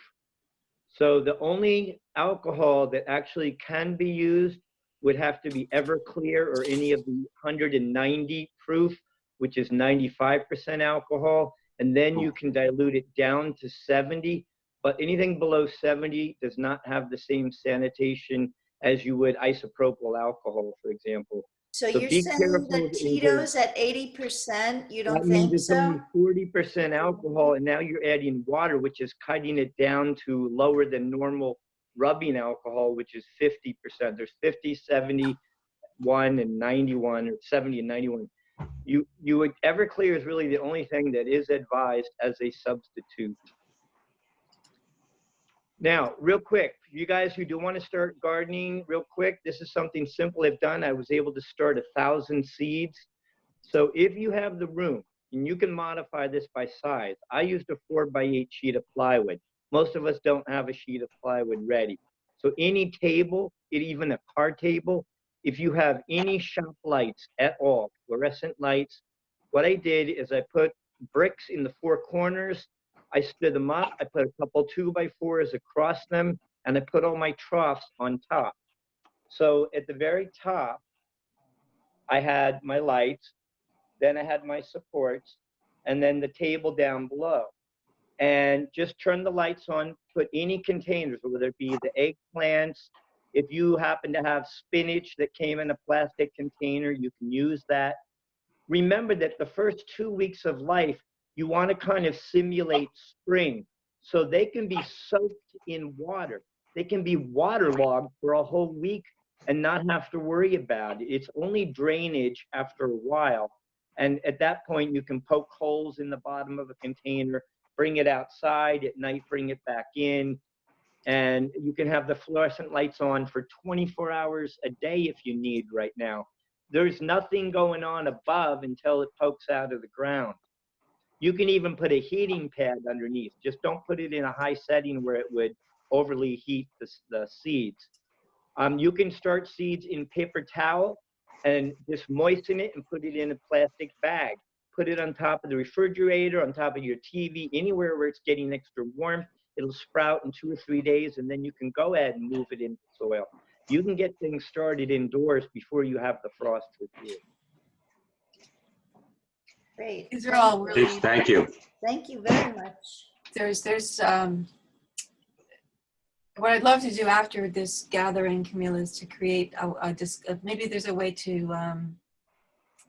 So the only alcohol that actually can be used would have to be Everclear or any of the 190 proof, which is 95% alcohol. and then you can dilute it down to 70. But anything below 70 does not have the same sanitation as you would isopropyl alcohol, for example. So So you're be saying careful that with Tito's at 80%? You that don't means think it's so? only 40% alcohol, and now you're adding water, which is cutting it down to lower than normal rubbing alcohol, which is 50%. There's 50, 71, and 91, or 70 and 91. Everclear is really the only thing that is advised as a substitute. Now, real quick, for you guys who do want to start gardening real quick, this is something simple I've done. I was able to start 1,000 seeds. So if you have the room, and you can modify this by size, I used a 4x8 sheet of plywood. Most of us don't have a sheet of plywood ready. So any table, even a card table, if you have any shop lights at all, fluorescent lights, what I did is I put bricks in the 4 corners. I stood them up, I put a couple 2x4s across them, and I put all my troughs on top. So at the very top, I had my lights, then I had my supports, and then the table down below. And just turn the lights on, put any containers, whether it be the eggplants. If you happen to have spinach that came in a plastic container, you can use that. Remember that the first 2 weeks of life, you want to kind of simulate spring. So they can be soaked in water. They can be waterlogged for a whole week and not have to worry about it. It's only drainage after a while. And at that point, you can poke holes in the bottom of a container, bring it outside at night, bring it back in. And you can have the fluorescent lights on for 24 hours a day if you need right now. There's nothing going on above until it pokes out of the ground. You can even put a heating pad underneath. Just don't put it in a high setting where it would overly heat the seeds. You can start seeds in paper towel and just moisten it and put it in a plastic bag. Put it on top of the refrigerator, on top of your TV, anywhere where it's getting extra warmth. It'll sprout in 2 or 3 days, and then you can go ahead and move it into soil. You can get things started indoors before you have the frost with you. Great. These are all really, Thank you. Thank you very much. there's what I'd love to do after this gathering, Camille, is to create maybe there's a way to,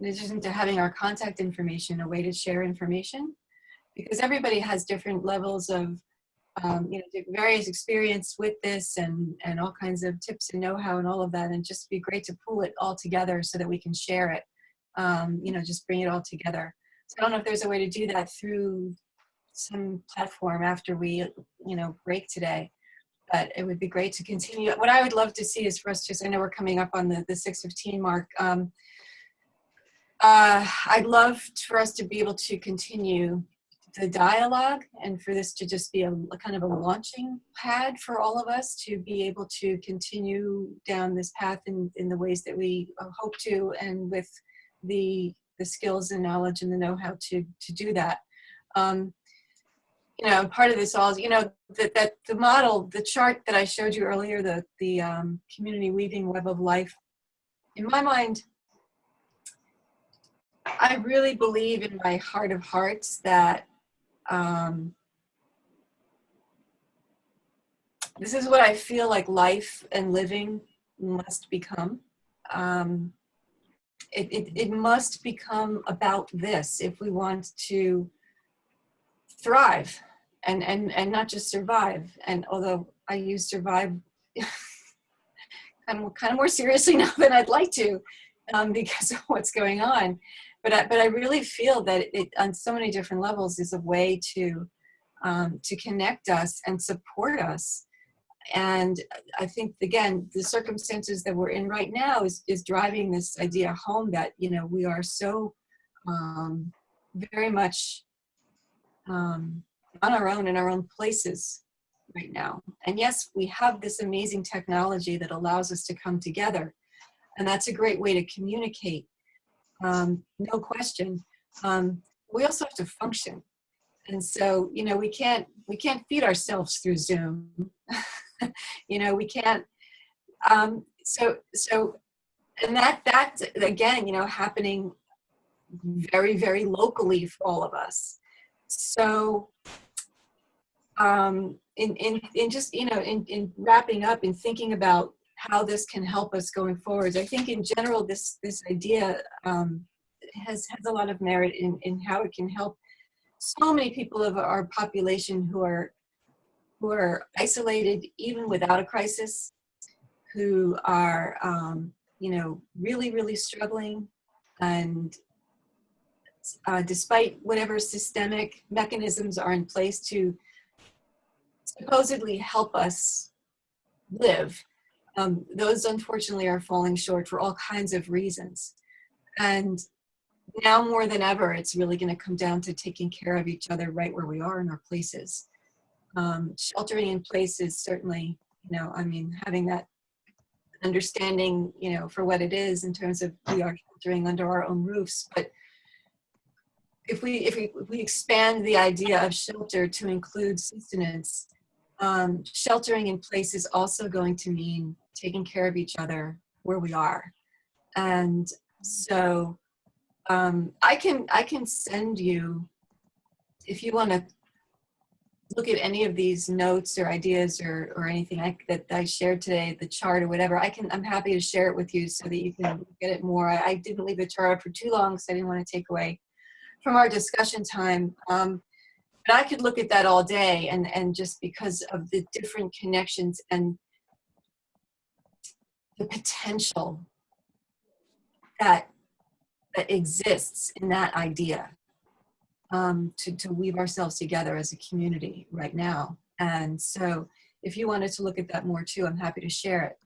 in addition to having our contact information, a way to share information, because everybody has different levels of, various experience with this and all kinds of tips and know-how and all of that, and just be great to pull it all together so that we can share it, just bring it all together. So I don't know if there's a way to do that through some platform after we, break today. But it would be great to continue. What I would love to see is for us I know we're coming up on the 6:15 mark. I'd love for us to be able to continue the dialogue and for this to just be a kind of a launching pad for all of us to be able to continue down this path in the ways that we hope to, and with the skills and knowledge and the know-how to do that. Part of this all is, that the model, the chart that I showed you earlier, the community weaving web of life, in my mind, I really believe in my heart of hearts that this is what I feel like life and living must become. It must become about this if we want to thrive and not just survive. And although I use survive kind of more seriously now than I'd like to, because of what's going on, but I really feel that it on so many different levels is a way to connect us and support us. And I think, again, the circumstances that we're in right now is driving this idea home that, we are so very much on our own in our own places right now. And yes, we have this amazing technology that allows us to come together, and that's a great way to communicate, no question. We also have to function, and so we can't feed ourselves through Zoom. We can't. So and that's again happening very, very locally for all of us. So in just, in wrapping up and thinking about how this can help us going forward, I think in general, this idea has a lot of merit in how it can help so many people of our population who are isolated even without a crisis, who are really, really struggling, and despite whatever systemic mechanisms are in place to supposedly help us live, those unfortunately are falling short for all kinds of reasons. And now more than ever, it's really going to come down to taking care of each other right where we are in our places. Sheltering in place is certainly, having that understanding, for what it is in terms of we are sheltering under our own roofs. But if we expand the idea of shelter to include sustenance, sheltering in place is also going to mean taking care of each other where we are. And so I can send you, if you want to look at any of these notes or ideas or anything that I shared today, the chart or whatever, I'm happy to share it with you so that you can get it more. I didn't leave the chart up for too long, so I didn't want to take away from our discussion time. But I could look at that all day, and just because of the different connections and the potential that exists in that idea, to weave ourselves together as a community right now. And so if you wanted to look at that more too, I'm happy to share it.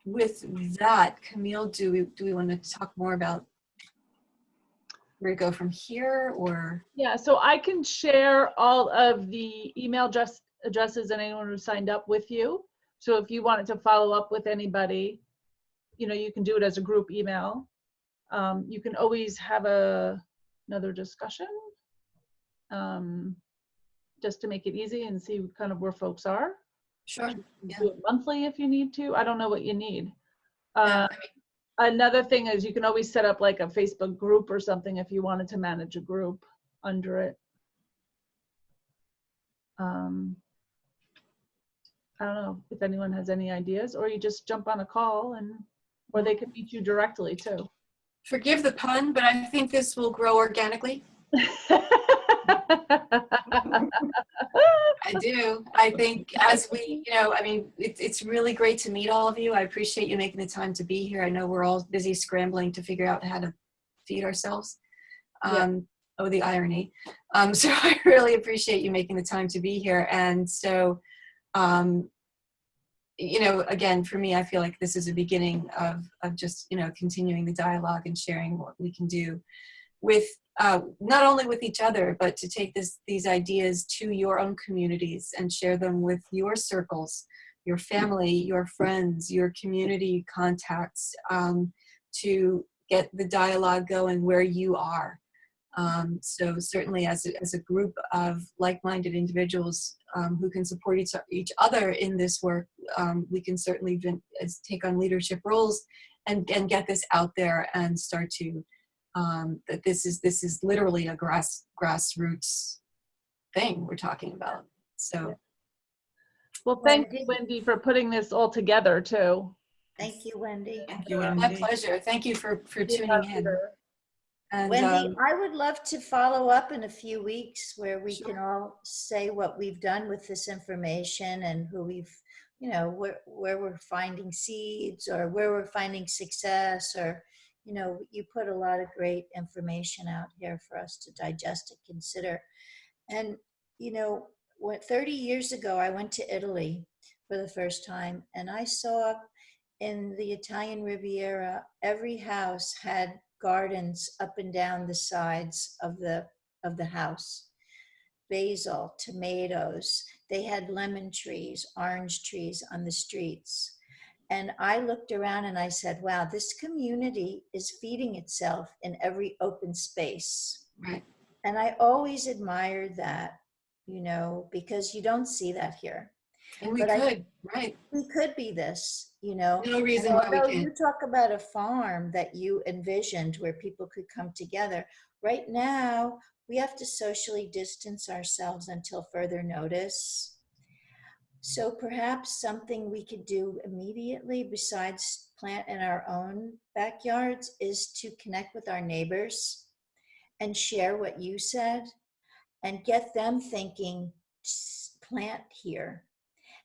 With that, Camille, do we want to talk more about where to go from here, or? Yeah, so I can share all of the email addresses and anyone who signed up with you. So if you wanted to follow up with anybody, you can do it as a group email. You can always have another discussion, just to make it easy and see kind of where folks are. Sure. Yeah. Do it monthly if you need to. I don't know what you need. Yeah. Another thing is you can always set up like a Facebook group or something if you wanted to manage a group under it. I don't know if anyone has any ideas, or you just jump on a call, or they could meet you directly too. Forgive the pun, but I think this will grow organically. I do. I think as we, it's really great to meet all of you. I appreciate you making the time to be here. I know we're all busy scrambling to figure out how to feed ourselves. Oh, the irony. So I really appreciate you making the time to be here. And so, again, for me, I feel like this is a beginning of just, continuing the dialogue and sharing what we can do with, not only with each other, but to take these ideas to your own communities and share them with your circles, your family, your friends, your community contacts, to get the dialogue going where you are. So certainly as a group of like-minded individuals who can support each other in this work, we can certainly take on leadership roles and get this out there and start to, that this is literally a grassroots thing we're talking about. So. Well, thank you, Wendy, for putting this all together too. Thank you, Wendy. Thank you, My pleasure. Thank you for tuning in. And, Wendy, I would love to follow up in a few weeks where we can all say what we've done with this information and who we've, where we're finding seeds or where we're finding success, or, you put a lot of great information out here for us to digest and consider. And, 30 years ago, I went to Italy for the first time, and I saw in the Italian Riviera, every house had gardens up and down the sides of the house. Basil, tomatoes, they had lemon trees, orange trees on the streets. And I looked around and I said, wow, this community is feeding itself in every open space. Right. And I always admired that, because you don't see that here. And we But I- could, right? We could be this, you know. No reason And why we although can't. you talk about a farm that you envisioned where people could come together, right now we have to socially distance ourselves until further notice. So perhaps something we could do immediately besides plant in our own backyards is to connect with our neighbors and share what you said and get them thinking, plant here.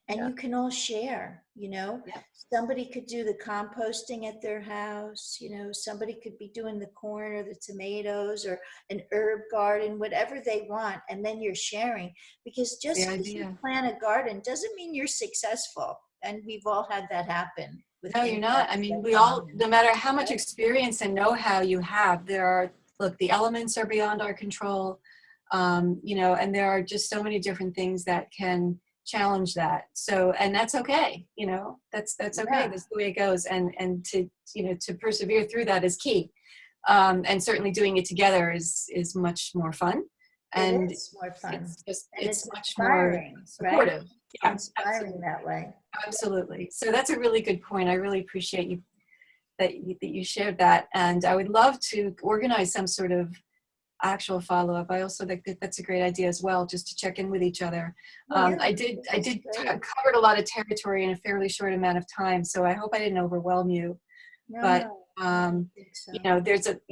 And Yeah. you can all share, you know. Yeah. Somebody could do the composting at their house, you know, somebody could be doing the corn or the tomatoes or an herb garden, whatever they want. And then you're sharing, because just The because you idea. plant a garden doesn't mean you're successful. And we've all had that happen. with No, you're not. I insects mean, that we all, come in. no matter how much experience and know-how you have, there are, look, the elements are beyond our control, you know, and there are just so many different things that can challenge that. So, and that's okay, you know, that's okay. Yeah. That's the way it goes. And to, you know, to persevere through that is key. And certainly doing it together is much more fun. And It is more fun. it's just, And it's it's much more inspiring, right? supportive. Yeah, Inspiring absolutely. that way. Absolutely. So that's a really good point. I really appreciate you that you shared that. And I would love to organize some sort of actual follow-up. I also think that that's a great idea as well, just to check in with each other. Yeah, I did that's great. covered a lot of territory in a fairly short amount of time, so I hope I didn't overwhelm you. But No, I don't think so. you know,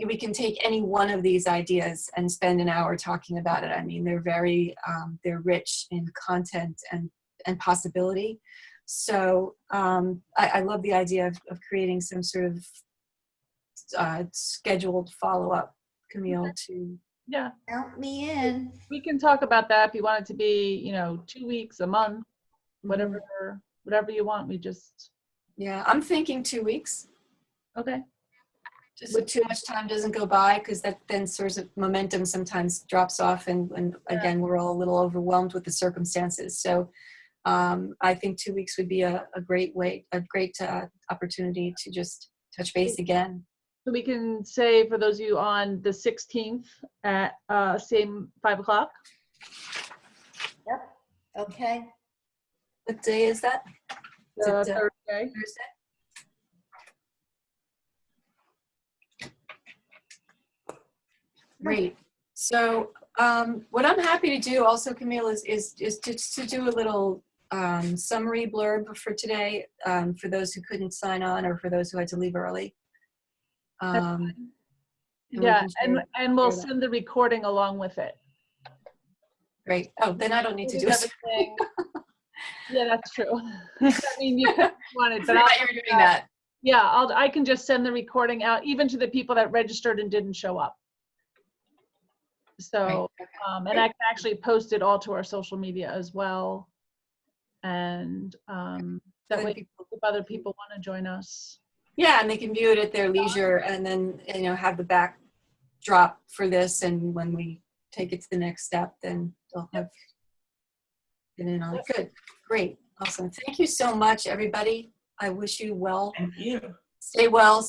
we can take any one of these ideas and spend an hour talking about it. I mean, they're very they're rich in content and possibility. So I love the idea of creating some sort of scheduled follow-up, Camille, to Yeah, Count me in. we can talk about that if you want it to be, you know, 2 weeks, a month, whatever you want. We just, yeah, I'm thinking 2 weeks. okay. Just so too much time doesn't go by, because that then sort of momentum sometimes drops off, and again, we're all a little overwhelmed with the circumstances. So I think 2 weeks would be a great opportunity to just touch base again. So we can say, for those of you on the 16th at same 5 o'clock. Yep. Okay. What day is that? Is it, Thursday. Thursday? Great. So what I'm happy to do also, Camille, is to do a little summary blurb for today, for those who couldn't sign on or for those who had to leave early. And we Yeah, can and we'll share that. send the recording along with it. Great. Oh, then I don't need to do it. Everything. Yeah, that's true. I mean, you could want it, I but forgot you were doing that. yeah, I can just send the recording out, even to the people that registered and didn't show up. So, Great. and I can actually post it all to our social media as well. And that way, if other people want to join us. Yeah, and they can view it at their leisure, and then, you know, have the backdrop for this. And when we take it to the next step, then they'll have it in on it. Good, great, awesome. Thank you so much, everybody. I wish you well. Thank you. Stay well.